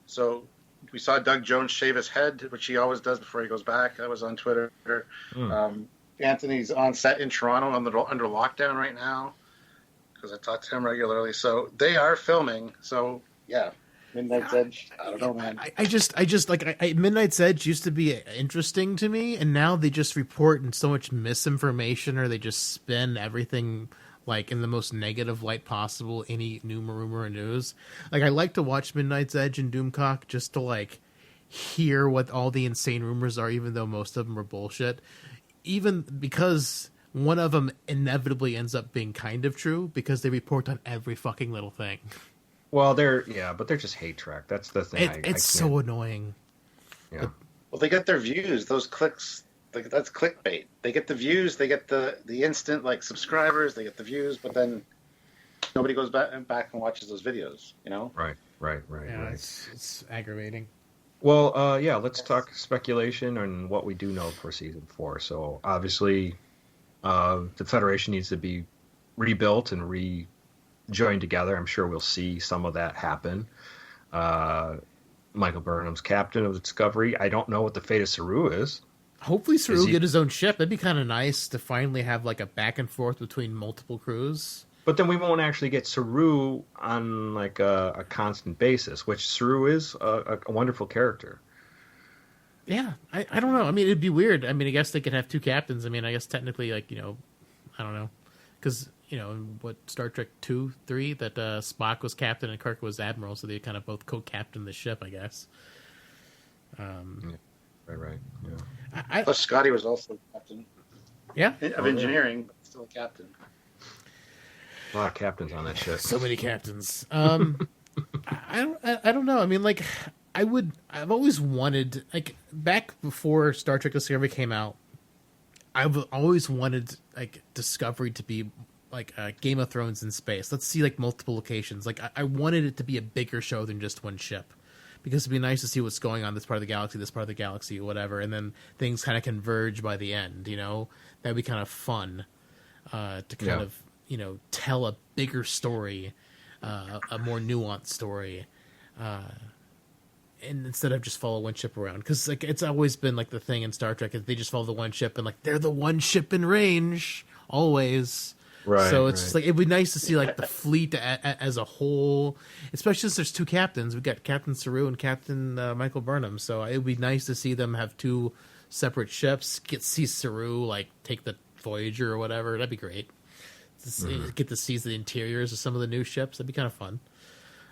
So we saw Doug Jones shave his head, which he always does before he goes back. That was on Twitter. Anthony's on set in Toronto under lockdown right now because I talk to him regularly. So they are filming. So yeah. Midnight's Edge. I don't know, man. I just Midnight's Edge used to be interesting to me, and now they just report in so much misinformation, or they just spin everything in the most negative light possible. Any new rumor or news, I like to watch Midnight's Edge and Doomcock just to hear what all the insane rumors are, even though most of them are bullshit. Even because one of them inevitably ends up being kind of true because they report on every fucking little thing. Well, but they're just hate track. That's the thing. It's so annoying. Yeah. Well, they get their views. Those clicks, that's clickbait. They get the views. They get the instant subscribers. They get the views, but then nobody goes back and watches those videos. Right. Yeah, it's aggravating. Well, let's talk speculation on what we do know for season 4. So obviously, the Federation needs to be rebuilt and joined together. I'm sure we'll see some of that happen. Michael Burnham's captain of the Discovery. I don't know what the fate of Saru is. Hopefully Saru get his own ship. That'd be kind of nice to finally have a back and forth between multiple crews. But then we won't actually get Saru on a constant basis, which Saru is a wonderful character. Yeah, I don't know. I mean, it'd be weird. I mean, I guess they could have two captains. I mean, I guess technically, I don't know. Because, what Star Trek 2, 3, that Spock was captain and Kirk was admiral, so they kind of both co-captained the ship, I guess. Right. Yeah. Plus, Scotty was also captain. Yeah. Of engineering, but still a captain. A lot of captains on that ship. So many captains. I don't know. I mean, like, I've always wanted, like, back before Star Trek Discovery came out, I've always wanted, like, Discovery to be like Game of Thrones in space. Let's see, like, multiple locations. Like, I wanted it to be a bigger show than just one ship, because it'd be nice to see what's going on this part of the galaxy, this part of the galaxy, whatever, and then things kind of converge by the end. You know, that'd be kind of fun to kind of, you know, tell a bigger story, a more nuanced story. And instead of just follow one ship around, because like it's always been like the thing in Star Trek is they just follow the one ship and like they're the one ship in range always. Right. So it's just like it'd be nice to see like the fleet as a whole, especially since there's two captains. We've got Captain Saru and Captain Michael Burnham. So it'd be nice to see them have two separate ships. See Saru like take the Voyager or whatever. That'd be great. Get to see the interiors of some of the new ships. That'd be kind of fun.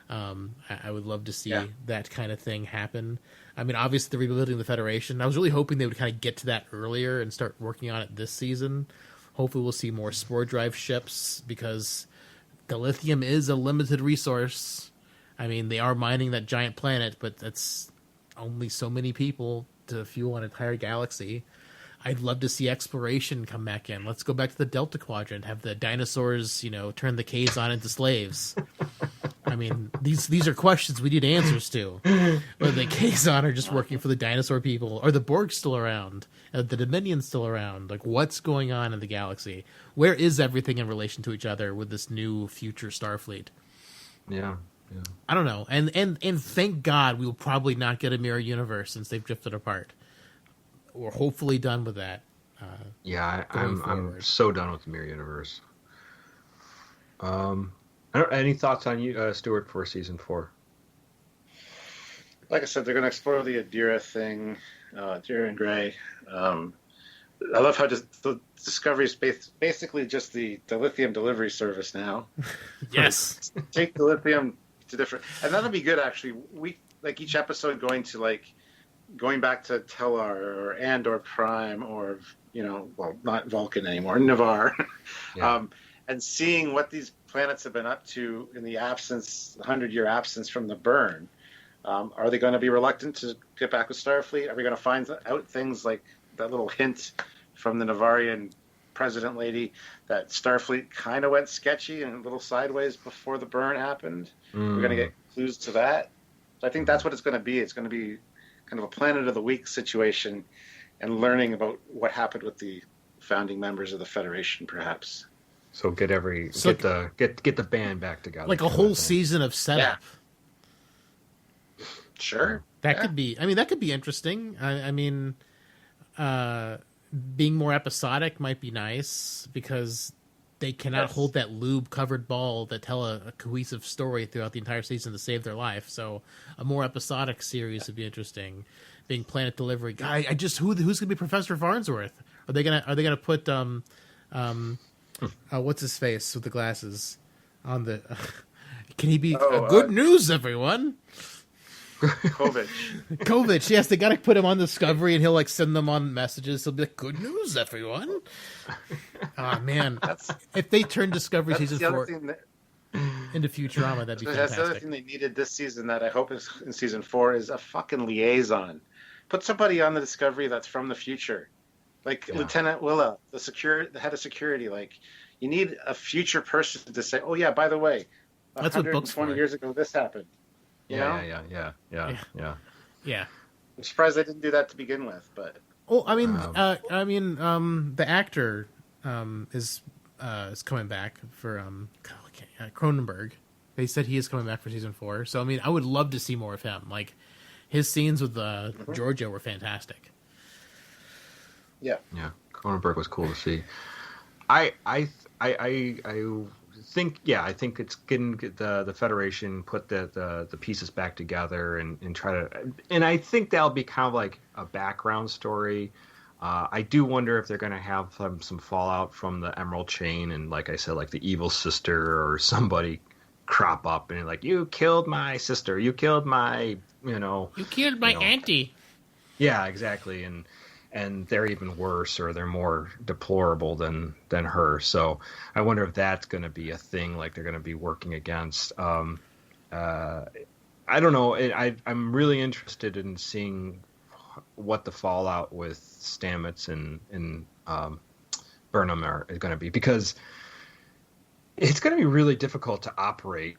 I would love to see that kind of thing happen. I mean, obviously, the rebuilding of the Federation. I was really hoping they would kind of get to that earlier and start working on it this season. Hopefully, we'll see more spore drive ships because dilithium is a limited resource. I mean, they are mining that giant planet, but that's only so many people to fuel an entire galaxy. I'd love to see exploration come back in. Let's go back to the Delta Quadrant. Have the dinosaurs, you know, turn the Kazon into slaves. I mean, these are questions we need answers to. Whether the Kazon are just working for the dinosaur people, or the Borg still around, the Dominion still around. Like, what's going on in the galaxy? Where is everything in relation to each other with this new future Starfleet? Yeah. I don't know. And thank God we will probably not get a mirror universe since they've drifted apart. We're hopefully done with that. I'm so done with the mirror universe. Any thoughts on you, Stuart, for season 4? Like I said, they're going to explore the Adira thing, Adira and Gray. I love how the Discovery is basically just the lithium delivery service now. Yes. Take the lithium to different, and that'll be good actually. We like each episode going back to Tellar or Prime or not Vulcan anymore, Navarre, and seeing what these planets have been up to in the 100-year absence from the burn. Are they going to be reluctant to get back with Starfleet? Are we going to find out things like that little hint from the Navarian president lady that Starfleet kind of went sketchy and a little sideways before the burn happened? We're going to get clues to that. So I think that's what it's going to be. It's going to be kind of a Planet of the Week situation and learning about what happened with the founding members of the Federation, perhaps. So get the band back together. Like a whole season of setup. Yeah. Sure. That could be. I mean, that could be interesting. I mean, being more episodic might be nice because they cannot hold that lube-covered ball that tell a cohesive story throughout the entire season to save their life. So a more episodic series would be interesting. Being Planet Delivery. Who's going to be Professor Farnsworth? Are they gonna put what's his face with the glasses on the? Can he be good news, everyone? Kovich, yes, they got to put him on Discovery, and he'll like send them on messages. He'll be like, "Good news, everyone." Oh man, if they turn Discovery season 4 into Futurama, that'd be fantastic. That's the other thing they needed this season that I hope is in season 4 is a fucking liaison. Put somebody on the Discovery that's from the future, like Lieutenant Willa, the head of security. Like, you need a future person to say, "Oh yeah, by the way, that's what books 20 years ago this happened." Yeah. I'm surprised they didn't do that to begin with, but. Oh, I mean, the actor is coming back for Cronenberg. They said he is coming back for season 4. So I mean, I would love to see more of him. Like his scenes with Georgia were fantastic. Yeah. Cronenberg was cool to see. I think it's getting the Federation put the pieces back together and try to, and I think that'll be kind of like a background story. I do wonder if they're going to have some fallout from the Emerald Chain, and like I said, like the evil sister or somebody crop up and like, you killed my sister, you killed my, you killed my auntie. Yeah, exactly, and they're even worse, or they're more deplorable than her. So I wonder if that's going to be a thing, like they're going to be working against. I don't know. I'm really interested in seeing what the fallout with Stamets and Burnham is going to be, because it's going to be really difficult to operate,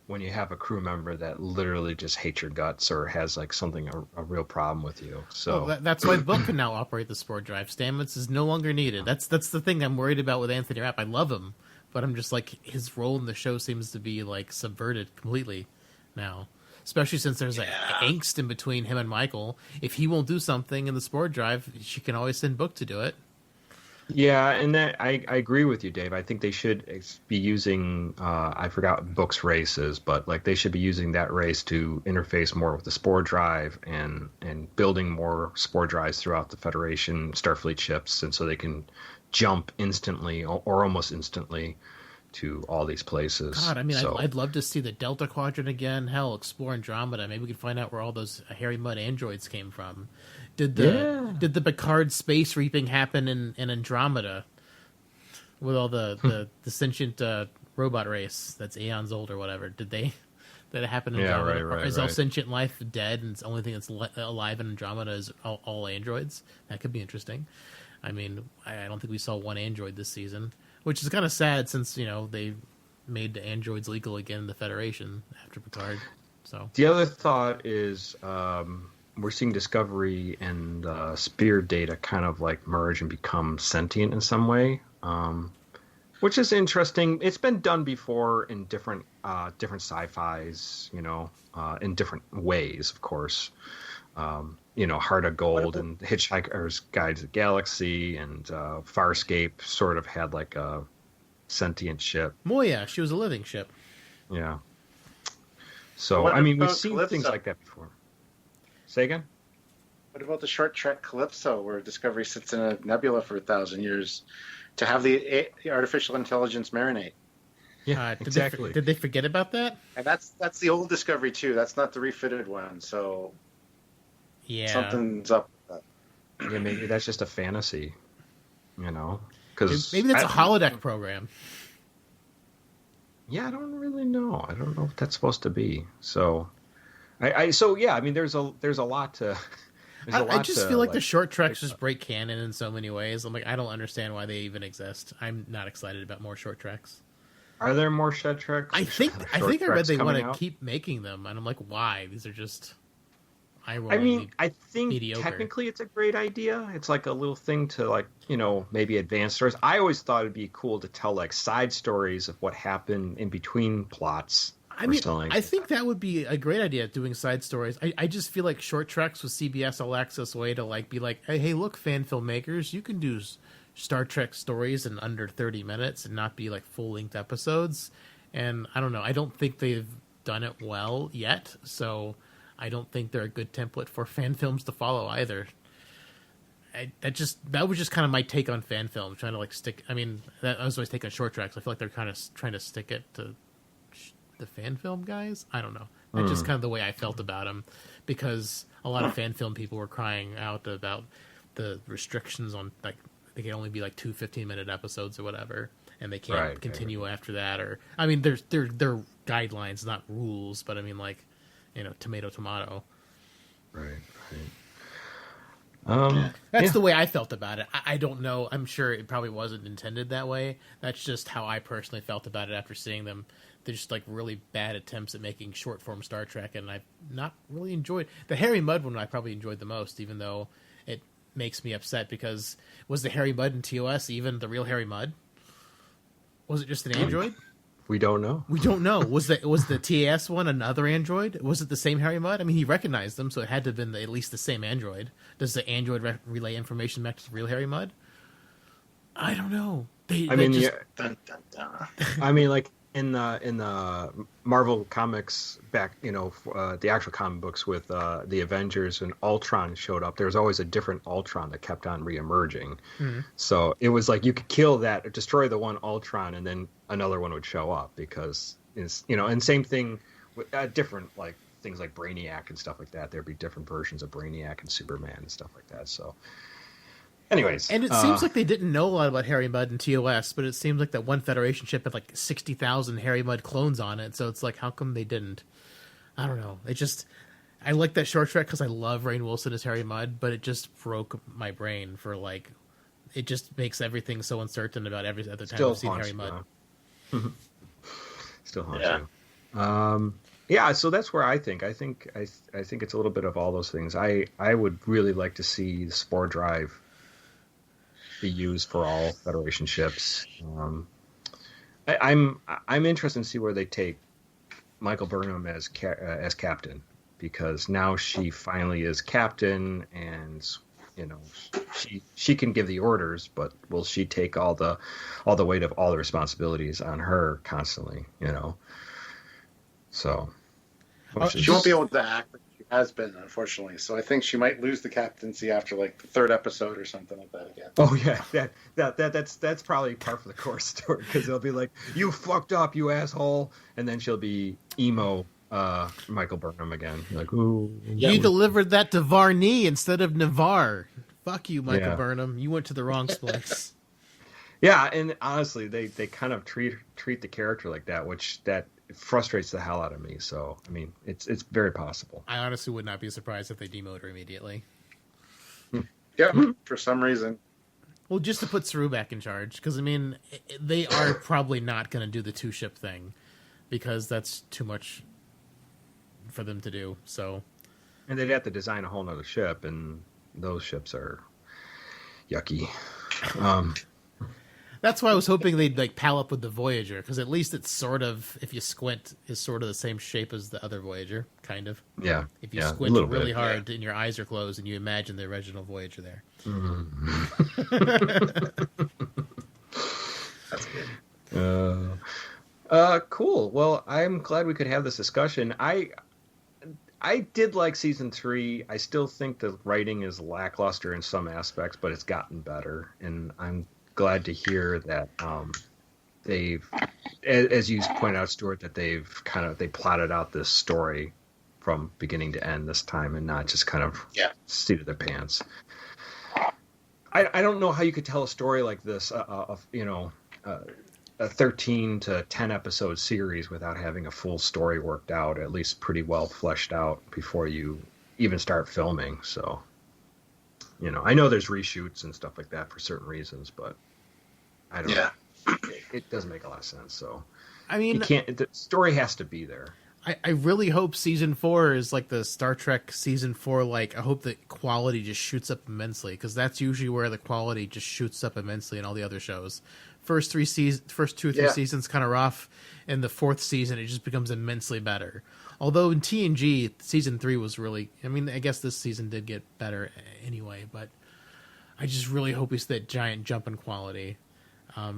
when you have a crew member that literally just hates your guts or has like a real problem with you. So that's why Book can now operate the spore drive. Stamets is no longer needed. That's the thing I'm worried about with Anthony Rapp. I love him, but I'm just like, his role in the show seems to be like subverted completely now. Especially since there's angst in between him and Michael. If he won't do something in the spore drive, she can always send Book to do it. Yeah, and that I agree with you, Dave. I think they should be using I forgot Book's races, but like they should be using that race to interface more with the spore drive and building more spore drives throughout the Federation Starfleet ships, and so they can jump instantly or almost instantly to all these places. God, I mean, I'd love to see the Delta Quadrant again. Hell, explore Andromeda. Maybe we could find out where all those Harry Mudd androids came from. Did the Picard space reaping happen in Andromeda with all the sentient robot race that's aeons old or whatever? Did it happen in Andromeda? Right. Is all sentient life dead, and the only thing that's alive in Andromeda is all androids? That could be interesting. I mean, I don't think we saw one android this season, which is kind of sad since, they made the androids legal again in the Federation after Picard. So the other thought is we're seeing Discovery and Spear data kind of like merge and become sentient in some way, which is interesting. It's been done before in different sci-fis, in different ways, of course. Heart of Gold and Hitchhiker's Guide to the Galaxy and Farscape sort of had like a sentient ship. Moya, she was a living ship. Yeah. So, we've seen things like that before. Say again? What about the short trek Calypso, where Discovery sits in a nebula for 1,000 years to have the artificial intelligence marinate? Yeah, exactly. Did they forget about that? And that's the old Discovery, too. That's not the refitted one, so... Yeah, something's up with that. Yeah, maybe that's just a fantasy, because maybe that's a holodeck program. Yeah, I don't really know. I don't know what that's supposed to be. So, there's a lot to. I just feel like the short treks just break canon in so many ways. I'm like, I don't understand why they even exist. I'm not excited about more short treks. Are there more short treks? I think I read they want to keep making them, and I'm like, why? These are just. I think mediocre. Technically it's a great idea. It's like a little thing to maybe advance stories. I always thought it'd be cool to tell like side stories of what happened in between plots. I think that would be a great idea, doing side stories. I just feel like short treks with CBS All Access way to be like, hey, look, fan filmmakers, you can do Star Trek stories in under 30 minutes and not be like full-length episodes. And I don't know. I don't think they've done it well yet, so... I don't think they're a good template for fan films to follow either. That was just kind of my take on fan films, trying to stick. I mean, that was always take on short tracks. I feel like they're kind of trying to stick it to the fan film guys. I don't know. That's just kind of the way I felt about them, because a lot of fan film people were crying out about the restrictions on they can only be 2 15-minute episodes or whatever, and they can't continue after that. Or they're guidelines, not rules, but tomato. Right. That's the way I felt about it. I don't know. I'm sure it probably wasn't intended that way. That's just how I personally felt about it after seeing them. They're just really bad attempts at making short form Star Trek, and I've not really enjoyed the Harry Mudd one. I probably enjoyed the most, even though it makes me upset, because was the Harry Mudd in TOS even the real Harry Mudd? Was it just an android? We don't know. Was the TAS one another android? Was it the same Harry Mudd? I mean, he recognized them, so it had to have been at least the same android. Does the android relay information back to the real Harry Mudd? I don't know. Dun, dun, dun. In the Marvel comics back, the actual comic books with the Avengers, when Ultron showed up, there was always a different Ultron that kept on reemerging. Mm-hmm. So it was like you could kill that, or destroy the one Ultron, and then another one would show up, because and same thing with different things like Brainiac and stuff like that. There'd be different versions of Brainiac and Superman and stuff like that. So Anyways, and it seems like they didn't know a lot about Harry Mudd and TOS, but it seems like that one Federation ship had like 60,000 Harry Mudd clones on it. So it's like, how come they didn't? I don't know. I like that short track because I love Rainn Wilson as Harry Mudd, but it just broke my brain for like, it just makes everything so uncertain about every other time I've seen Harry Mudd. Still haunts you. Yeah, so that's where I think it's a little bit of all those things. I would really like to see the Spore Drive be used for all Federation ships. I'm interested to see where they take Michael Burnham as captain, because now she finally is captain, and she can give the orders, but will she take all the weight of all the responsibilities on her constantly? So she won't be able to act like she has been, unfortunately. So I think she might lose the captaincy after like the third episode or something like that again. Oh yeah, that's probably par for the course, Stuart, because they'll be like, "You fucked up, you asshole," and then she'll be emo Michael Burnham again. Like, ooh, you delivered that to Varney instead of Navarre. Fuck you, Michael Burnham. You went to the wrong place. Yeah, and honestly, they kind of treat the character like that, which that frustrates the hell out of me. So, I mean, it's very possible. I honestly would not be surprised if they demote her immediately. Yeah, for some reason. Well, just to put Saru back in charge, because, I mean, they are probably not going to do the two-ship thing, because that's too much for them to do, so... And they'd have to design a whole nother ship, and those ships are yucky. That's why I was hoping they'd like pal up with the Voyager, because at least it's sort of, if you squint, is sort of the same shape as the other Voyager, kind of. Yeah. If you squint really hard and your eyes are closed and you imagine the original Voyager there. That's good. Cool. Well, I'm glad we could have this discussion. I did like season 3. I still think the writing is lackluster in some aspects, but it's gotten better, and I'm glad to hear that they've, as you pointed out, Stuart, that they plotted out this story from beginning to end this time, and not just kind of seat of their pants. I don't know how you could tell a story like this, a 13 to 10 episode series without having a full story worked out, at least pretty well fleshed out before you even start filming. So, I know there's reshoots and stuff like that for certain reasons, but I don't know. It doesn't make a lot of sense. So, I mean, the story has to be there. I really hope season 4 is like the Star Trek season 4. Like, I hope that quality just shoots up immensely, because that's usually where the quality just shoots up immensely in all the other shows. First 2 or 3 seasons kind of rough, and the 4th season it just becomes immensely better. Although in TNG, season 3 was really, I mean, I guess this season did get better anyway, but I just really hope we see that giant jump in quality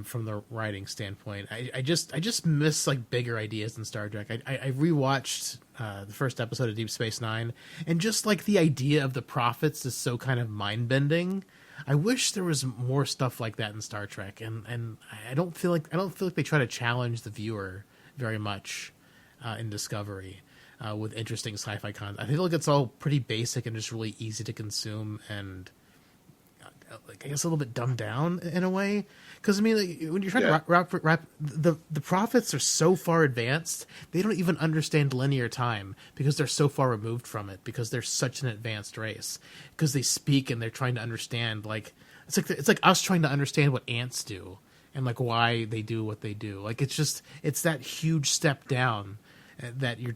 from the writing standpoint. I just miss like bigger ideas in Star Trek. I rewatched the first episode of Deep Space Nine, and just like the idea of the prophets is so kind of mind bending. I wish there was more stuff like that in Star Trek, and I don't feel like they try to challenge the viewer very much in Discovery with interesting sci-fi content. I feel like it's all pretty basic and just really easy to consume, and like, I guess a little bit dumbed down in a way. Because, I mean, like, when you're trying to wrap the prophets are so far advanced, they don't even understand linear time because they're so far removed from it, because they're such an advanced race. Because they speak and they're trying to understand, like, it's like us trying to understand what ants do and, like, why they do what they do. Like, it's that huge step down that you're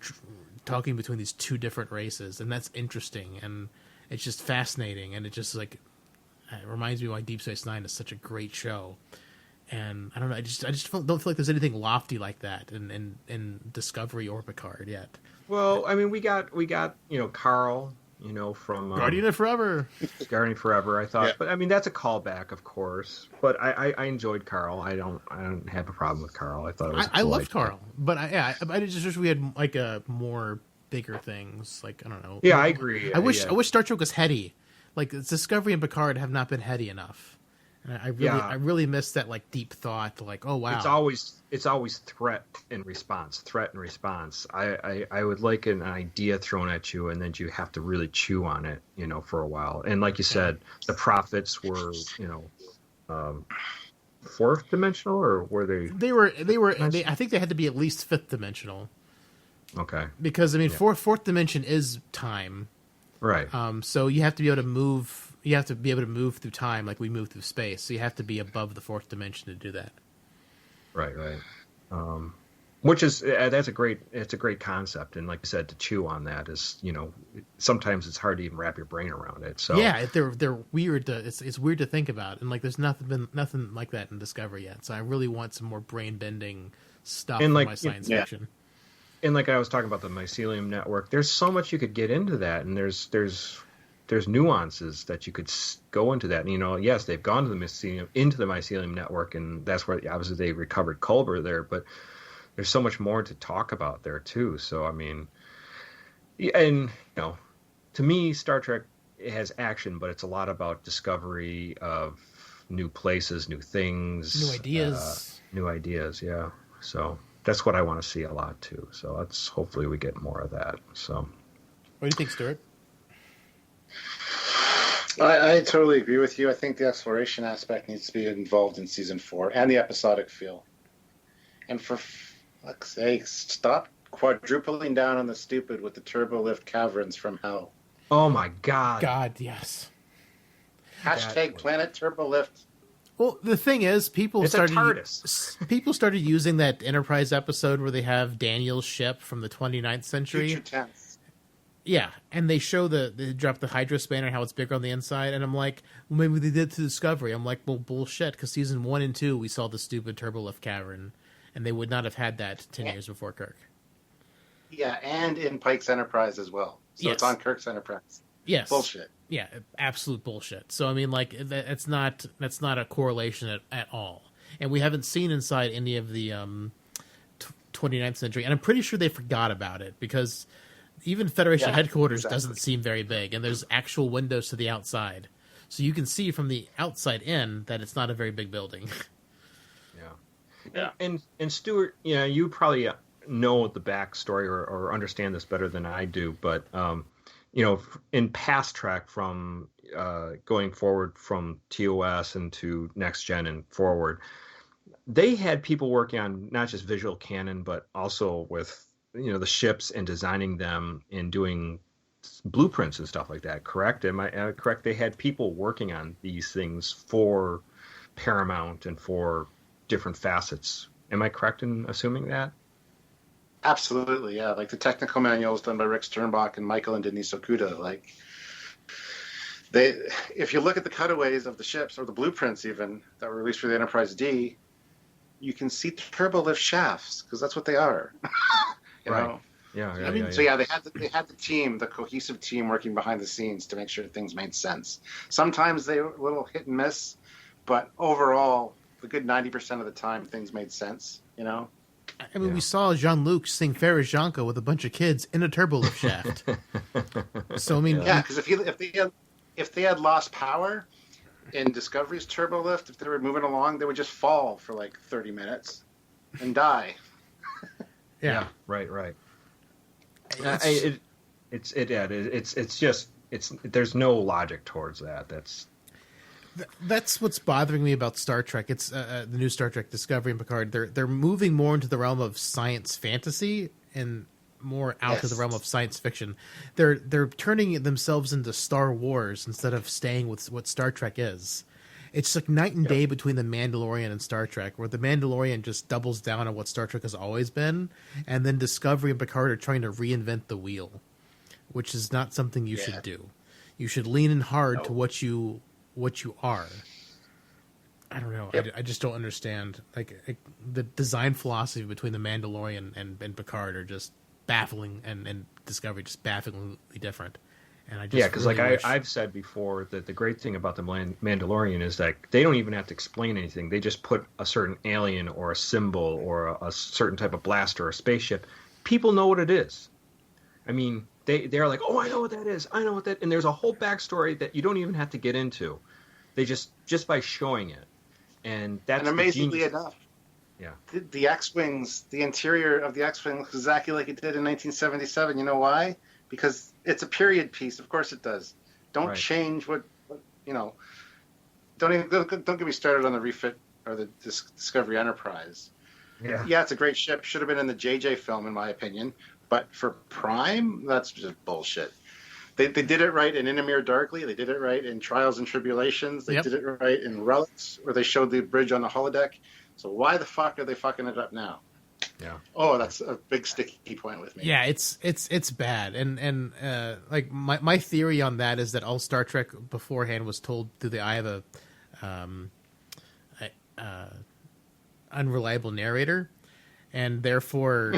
talking between these two different races, and that's interesting, and it's just fascinating, and it just, like... It reminds me why Deep Space Nine is such a great show, and I don't know. I just don't feel like there's anything lofty like that in Discovery or Picard yet. Well, I mean, we got Carl, from Guardian of Forever. Guardian Forever. I thought, but I mean that's a callback, of course. But I enjoyed Carl. I don't have a problem with Carl. I thought it was. I loved Carl, but I just wish we had like a more bigger things. Like, I don't know. Yeah, I agree. I wish Star Trek was heady. Like, Discovery and Picard have not been heady enough. And I really miss that like deep thought. Like, oh wow, it's always threat and response. I would like an idea thrown at you, and then you have to really chew on it, for a while. And like you said, the prophets were, fourth dimensional, or were they? They were. I think they had to be at least fifth dimensional. Okay. Because I mean, fourth dimension is time, right? So you have to be able to move. You have to be able to move through time like we move through space. So you have to be above the fourth dimension to do that. Right. Which is it's a great concept, and like I said, to chew on that is sometimes it's hard to even wrap your brain around it. So yeah, they're weird. It's weird to think about, and like there's nothing like that in Discovery yet. So I really want some more brain bending stuff in my science fiction. And like I was talking about the mycelium network, there's so much you could get into that, and there's nuances that you could go into that. And, yes, they've gone to the mycelium network, and that's where obviously they recovered Culber there, but there's so much more to talk about there too. So I mean, and to me, Star Trek, it has action, but it's a lot about discovery of new places, new things, new ideas. Yeah. So that's what I want to see a lot too. So hopefully we get more of that. So what do you think, Stuart? I totally agree with you. I think the exploration aspect needs to be involved in season 4 and the episodic feel. And for fuck's sake, stop quadrupling down on the stupid with the turbolift caverns from hell. Oh my God. God, yes. Hashtag Planet Turbolift. Well, the thing is, people started using that Enterprise episode where they have Daniel's ship from the 29th century. Future tense. Yeah, and they show they drop the Hydra spanner, how it's bigger on the inside, and I'm like, well, maybe they did to Discovery. I'm like, well, bullshit, because season 1 and 2, we saw the stupid turbolift cavern, and they would not have had that 10 years before Kirk. Yeah, and in Pike's Enterprise as well. So it's on Kirk's Enterprise. Yes. Bullshit. Yeah, absolute bullshit. So, I mean, like, that's not a correlation at all. And we haven't seen inside any of the 29th century, and I'm pretty sure they forgot about it, because even Federation Headquarters doesn't seem very big, and there's actual windows to the outside. So you can see from the outside in that it's not a very big building. Yeah. And Stuart, you probably know the backstory or understand this better than I do, but, in past track from going forward from TOS into Next Gen and forward, they had people working on not just visual canon, but also with the ships and designing them and doing blueprints and stuff like that. Correct? Am I correct? They had people working on these things for Paramount and for different facets. Am I correct in assuming that? Absolutely, yeah. Like the technical manuals done by Rick Sternbach and Michael and Denise Okuda. Like if you look at the cutaways of the ships or the blueprints even that were released for the Enterprise D, you can see turbolift shafts because that's what they are. You know? Yeah. So they had the team, the cohesive team working behind the scenes to make sure things made sense. Sometimes they were a little hit and miss, but overall, the good 90% of the time, things made sense. I mean, we saw Jean-Luc sing Ferris Janko with a bunch of kids in a turbolift shaft. So I mean, because if they had lost power in Discovery's turbolift, if they were moving along, they would just fall for like 30 minutes and die. Yeah. Right. There's no logic towards that. That's what's bothering me about Star Trek. It's the new Star Trek Discovery and Picard. They're moving more into the realm of science fantasy and more out to the realm of science fiction. They're turning themselves into Star Wars instead of staying with what Star Trek is. It's like night and day between The Mandalorian and Star Trek, where The Mandalorian just doubles down on what Star Trek has always been, and then Discovery and Picard are trying to reinvent the wheel, which is not something you should do. You should lean in hard to what you are. I don't know. I just don't understand. Like the design philosophy between The Mandalorian and Picard are just baffling, and Discovery just bafflingly different. And I just because I've said before that the great thing about the Mandalorian is that they don't even have to explain anything. They just put a certain alien or a symbol or a certain type of blaster or spaceship. People know what it is. I mean, they're like, oh, I know what that is. I know what that. And there's a whole backstory that you don't even have to get into. They just by showing it, and that's and amazingly enough, yeah, the X-wings, the interior of the X-wing looks exactly like it did in 1977. You know why? Because it's a period piece. Of course it does. Don't change what you know. Don't get me started on the refit or the Discovery Enterprise. Yeah, it's a great ship. Should have been in the JJ film, in my opinion. But for Prime, that's just bullshit. They did it right in Inamir Darkly. They did it right in Trials and Tribulations. They did it right in Relics, where they showed the bridge on the holodeck. So why the fuck are they fucking it up now? Yeah. Oh, that's a big sticky point with me. Yeah, it's bad. And like my theory on that is that all Star Trek beforehand was told through the eye of a unreliable narrator, and therefore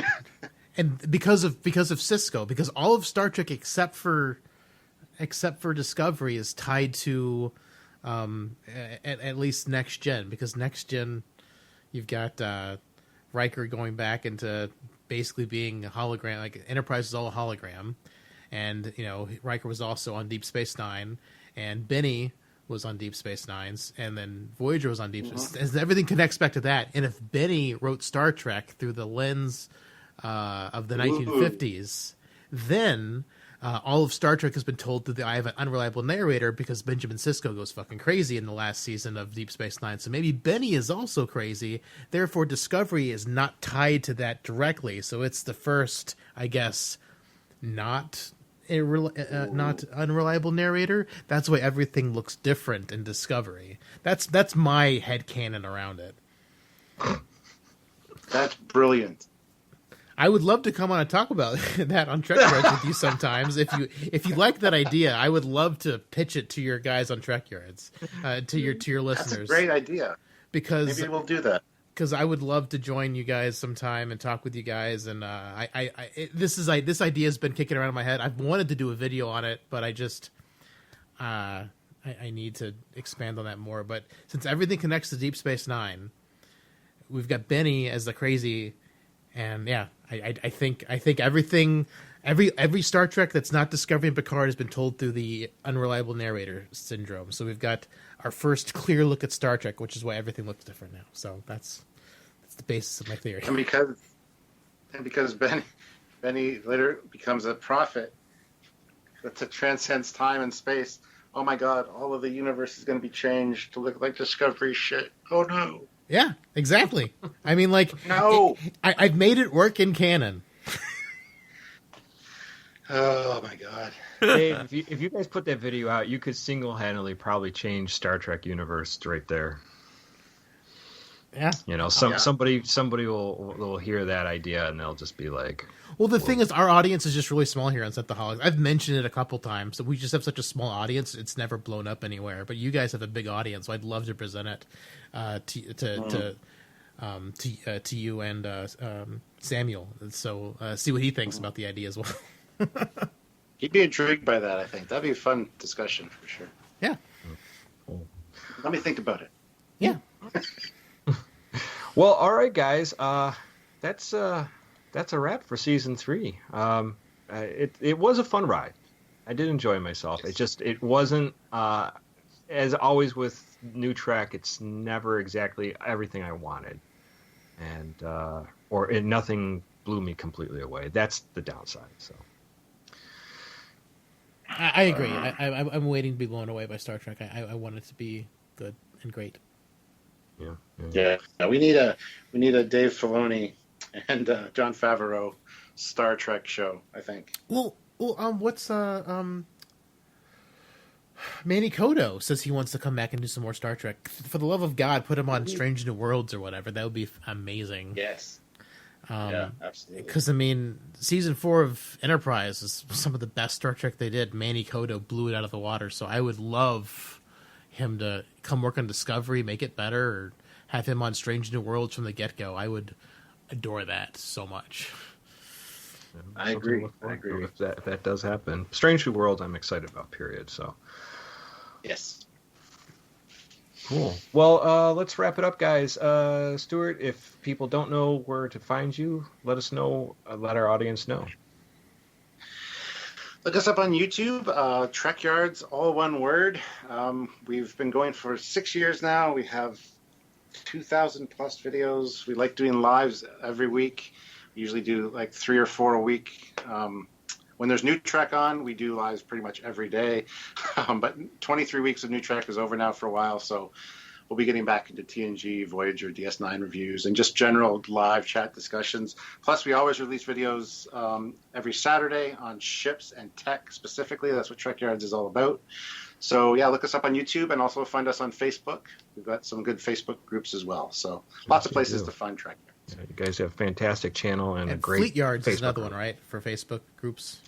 and because of Sisko, because all of Star Trek except for Discovery is tied to at least Next Gen, because Next Gen you've got Riker going back into basically being a hologram. Like Enterprise is all a hologram, and you know Riker was also on Deep Space Nine, and Benny was on Deep Space Nines, and then Voyager was on Deep Space. And everything connects back to that. And if Benny wrote Star Trek through the lens of the 1950s, then all of Star Trek has been told through the eye of an unreliable narrator, because Benjamin Sisko goes fucking crazy in the last season of Deep Space Nine. So maybe Benny is also crazy. Therefore, Discovery is not tied to that directly. So it's the first, I guess, not unreliable narrator. That's why everything looks different in Discovery. That's my headcanon around it. That's brilliant. I would love to come on and talk about that on Trekyards with you sometimes. If you like that idea, I would love to pitch it to your guys on Trekyards, to your listeners. That's a great idea. Because maybe we'll do that. Because I would love to join you guys sometime and talk with you guys. And this idea has been kicking around in my head. I've wanted to do a video on it, but I just I need to expand on that more. But since everything connects to Deep Space Nine, we've got Benny as the crazy, and yeah, I think everything, every Star Trek that's not Discovery and Picard has been told through the unreliable narrator syndrome. So we've got our first clear look at Star Trek, which is why everything looks different now. So that's the basis of my theory. And because Benny later becomes a prophet that transcends time and space. Oh my God! All of the universe is going to be changed to look like Discovery shit. Oh no! Yeah, exactly. I mean, like, no, I've made it work in canon. Oh my God! Dave, if you guys put that video out, you could single-handedly probably change Star Trek universe right there. Yeah, you know, somebody will hear that idea and they'll just be like, well, the thing is, our audience is just really small here on Synthaholics. I've mentioned it a couple times, so we just have such a small audience; it's never blown up anywhere. But you guys have a big audience, so I'd love to present it to you and Samuel. So see what he thinks about the idea as well. He'd be intrigued by that. I think that'd be a fun discussion for sure. Yeah. Let me think about it. Yeah. Well, all right, guys. That's a wrap for season 3. It was a fun ride. I did enjoy myself. It wasn't as always with new Trek. It's never exactly everything I wanted, and nothing blew me completely away. That's the downside. So. I agree. I'm waiting to be blown away by Star Trek. I want it to be good and great. Yeah. We need a Dave Filoni and Jon Favreau Star Trek show, I think. Well, what's Manny Kodo says he wants to come back and do some more Star Trek. For the love of God, put him on Strange New Worlds or whatever. That would be amazing. Yes. Yeah, absolutely. Because, I mean, season 4 of Enterprise is some of the best Star Trek they did. Manny Kodo blew it out of the water, so I would love him to come work on Discovery, make it better, or have him on Strange New Worlds from the get-go. I would adore that so much. I agree. If that does happen. Strange New Worlds I'm excited about, period. So. Yes. Cool. Well, let's wrap it up, guys. Stuart, if people don't know where to find you, let us know. Let our audience know. Look us up on YouTube, Trekyards, all one word. We've been going for 6 years now. We have 2,000 plus videos. We like doing lives every week. We usually do like 3 or 4 a week. When there's new Trek on, we do lives pretty much every day. But 23 weeks of new Trek is over now for a while, so we'll be getting back into TNG, Voyager, DS9 reviews, and just general live chat discussions. Plus, we always release videos every Saturday on ships and tech specifically. That's what Trekyards is all about. So, yeah, look us up on YouTube and also find us on Facebook. We've got some good Facebook groups as well. So, lots of places to find Trekyards. Yeah, you guys have a fantastic channel and a great Fleet Yards Facebook is another group. one, right, for Facebook groups?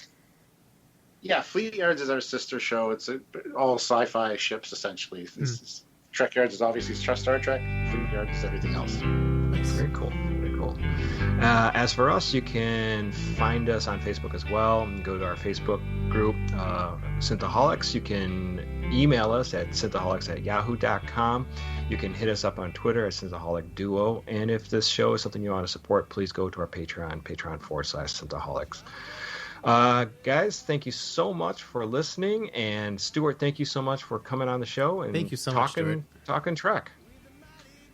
Yeah, Fleet Yards is our sister show. It's all sci-fi ships, essentially. Trekyards is obviously Star Trek. Fleet Yards is everything else. Very cool. Very cool. As for us, you can find us on Facebook as well. Go to our Facebook group, Synthaholics. You can email us at synthaholics@yahoo.com. You can hit us up on Twitter at Synthaholic Duo. And if this show is something you want to support, please go to our Patreon, patreon.com/Synthaholics. Guys, thank you so much for listening. And Stuart, thank you so much for coming on the show and thank you so much, Stuart. talking Trek.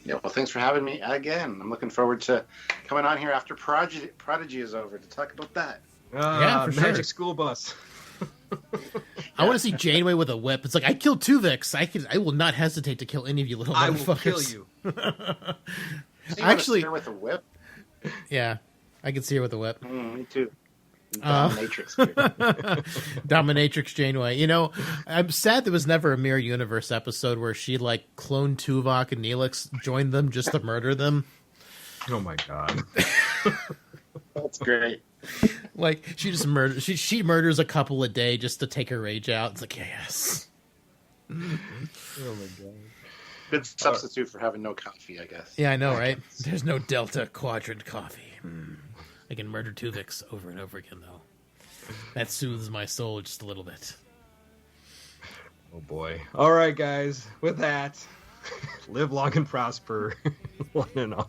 Yeah, well, thanks for having me again. I'm looking forward to coming on here after Prodigy is over to talk about that. Yeah, for Magic sure. School Bus. I want to see Janeway with a whip. It's like, I killed Tuvix. I will not hesitate to kill any of you little I motherfuckers. will kill you. So you Actually, want to with a whip? yeah, I can see her with a whip. Me too. Dominatrix. Dominatrix Janeway. You know, I'm sad there was never a Mirror Universe episode where she like cloned Tuvok and Neelix, joined them just to murder them. Oh my god. That's great. Like she just murders. She murders a couple a day just to take her rage out. It's like, yes. Oh my god. Good substitute for having no coffee, I guess. Yeah, I know, right? There's no Delta Quadrant coffee. I can murder Tuvix over and over again, though. That soothes my soul just a little bit. Oh boy. All right, guys. With that, live long and prosper, one and all.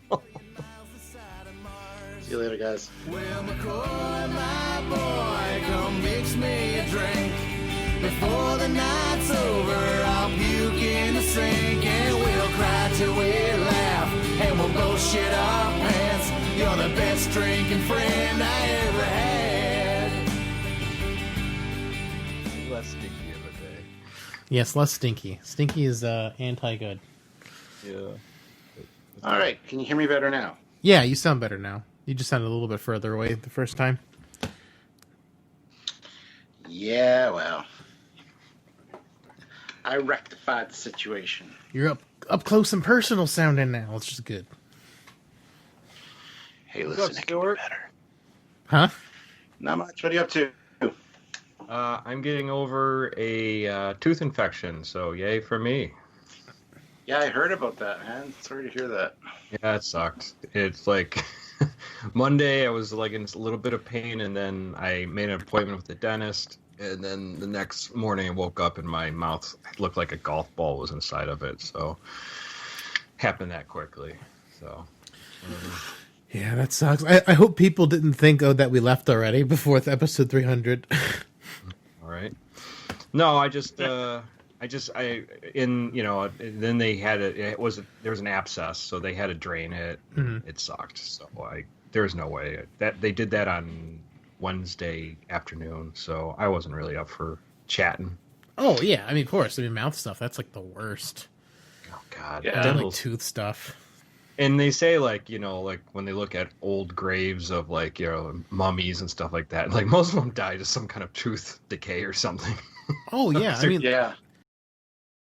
See you later, guys. Well, McCoy, my boy, come mix me a drink. Before the night's over, I'll puke in the sink, and we'll cry till we laugh, and we'll both shit our pants. You're the best drinking friend I ever had. Less stinky of a day. Yes, less stinky. Stinky is anti-good. Yeah. All right. Can you hear me better now? Yeah, you sound better now. You just sounded a little bit further away the first time. Yeah, well, I rectified the situation. You're up close and personal sounding now, which is good. Hey, What's listen, up, it can be Stuart? better. Huh? Not much. What are you up to? I'm getting over a tooth infection, so yay for me. Yeah, I heard about that, man. Sorry to hear that. Yeah, it sucks. It's like Monday I was like in a little bit of pain, and then I made an appointment with the dentist, and then the next morning I woke up and my mouth looked like a golf ball was inside of it. So happened that quickly. So Yeah, that sucks. I hope people didn't think, that we left already before episode 300. all right. No, then they had there was an abscess, so they had to drain it. Mm-hmm. It sucked. So there's no way that they did that on Wednesday afternoon. So I wasn't really up for chatting. Oh, yeah. I mean, of course. I mean, mouth stuff, that's like the worst. Oh God. Yeah. Dental- Like tooth stuff. And they say like when they look at old graves of mummies and stuff like that, like most of them died of some kind of tooth decay or something. Oh, yeah. I mean, Yeah.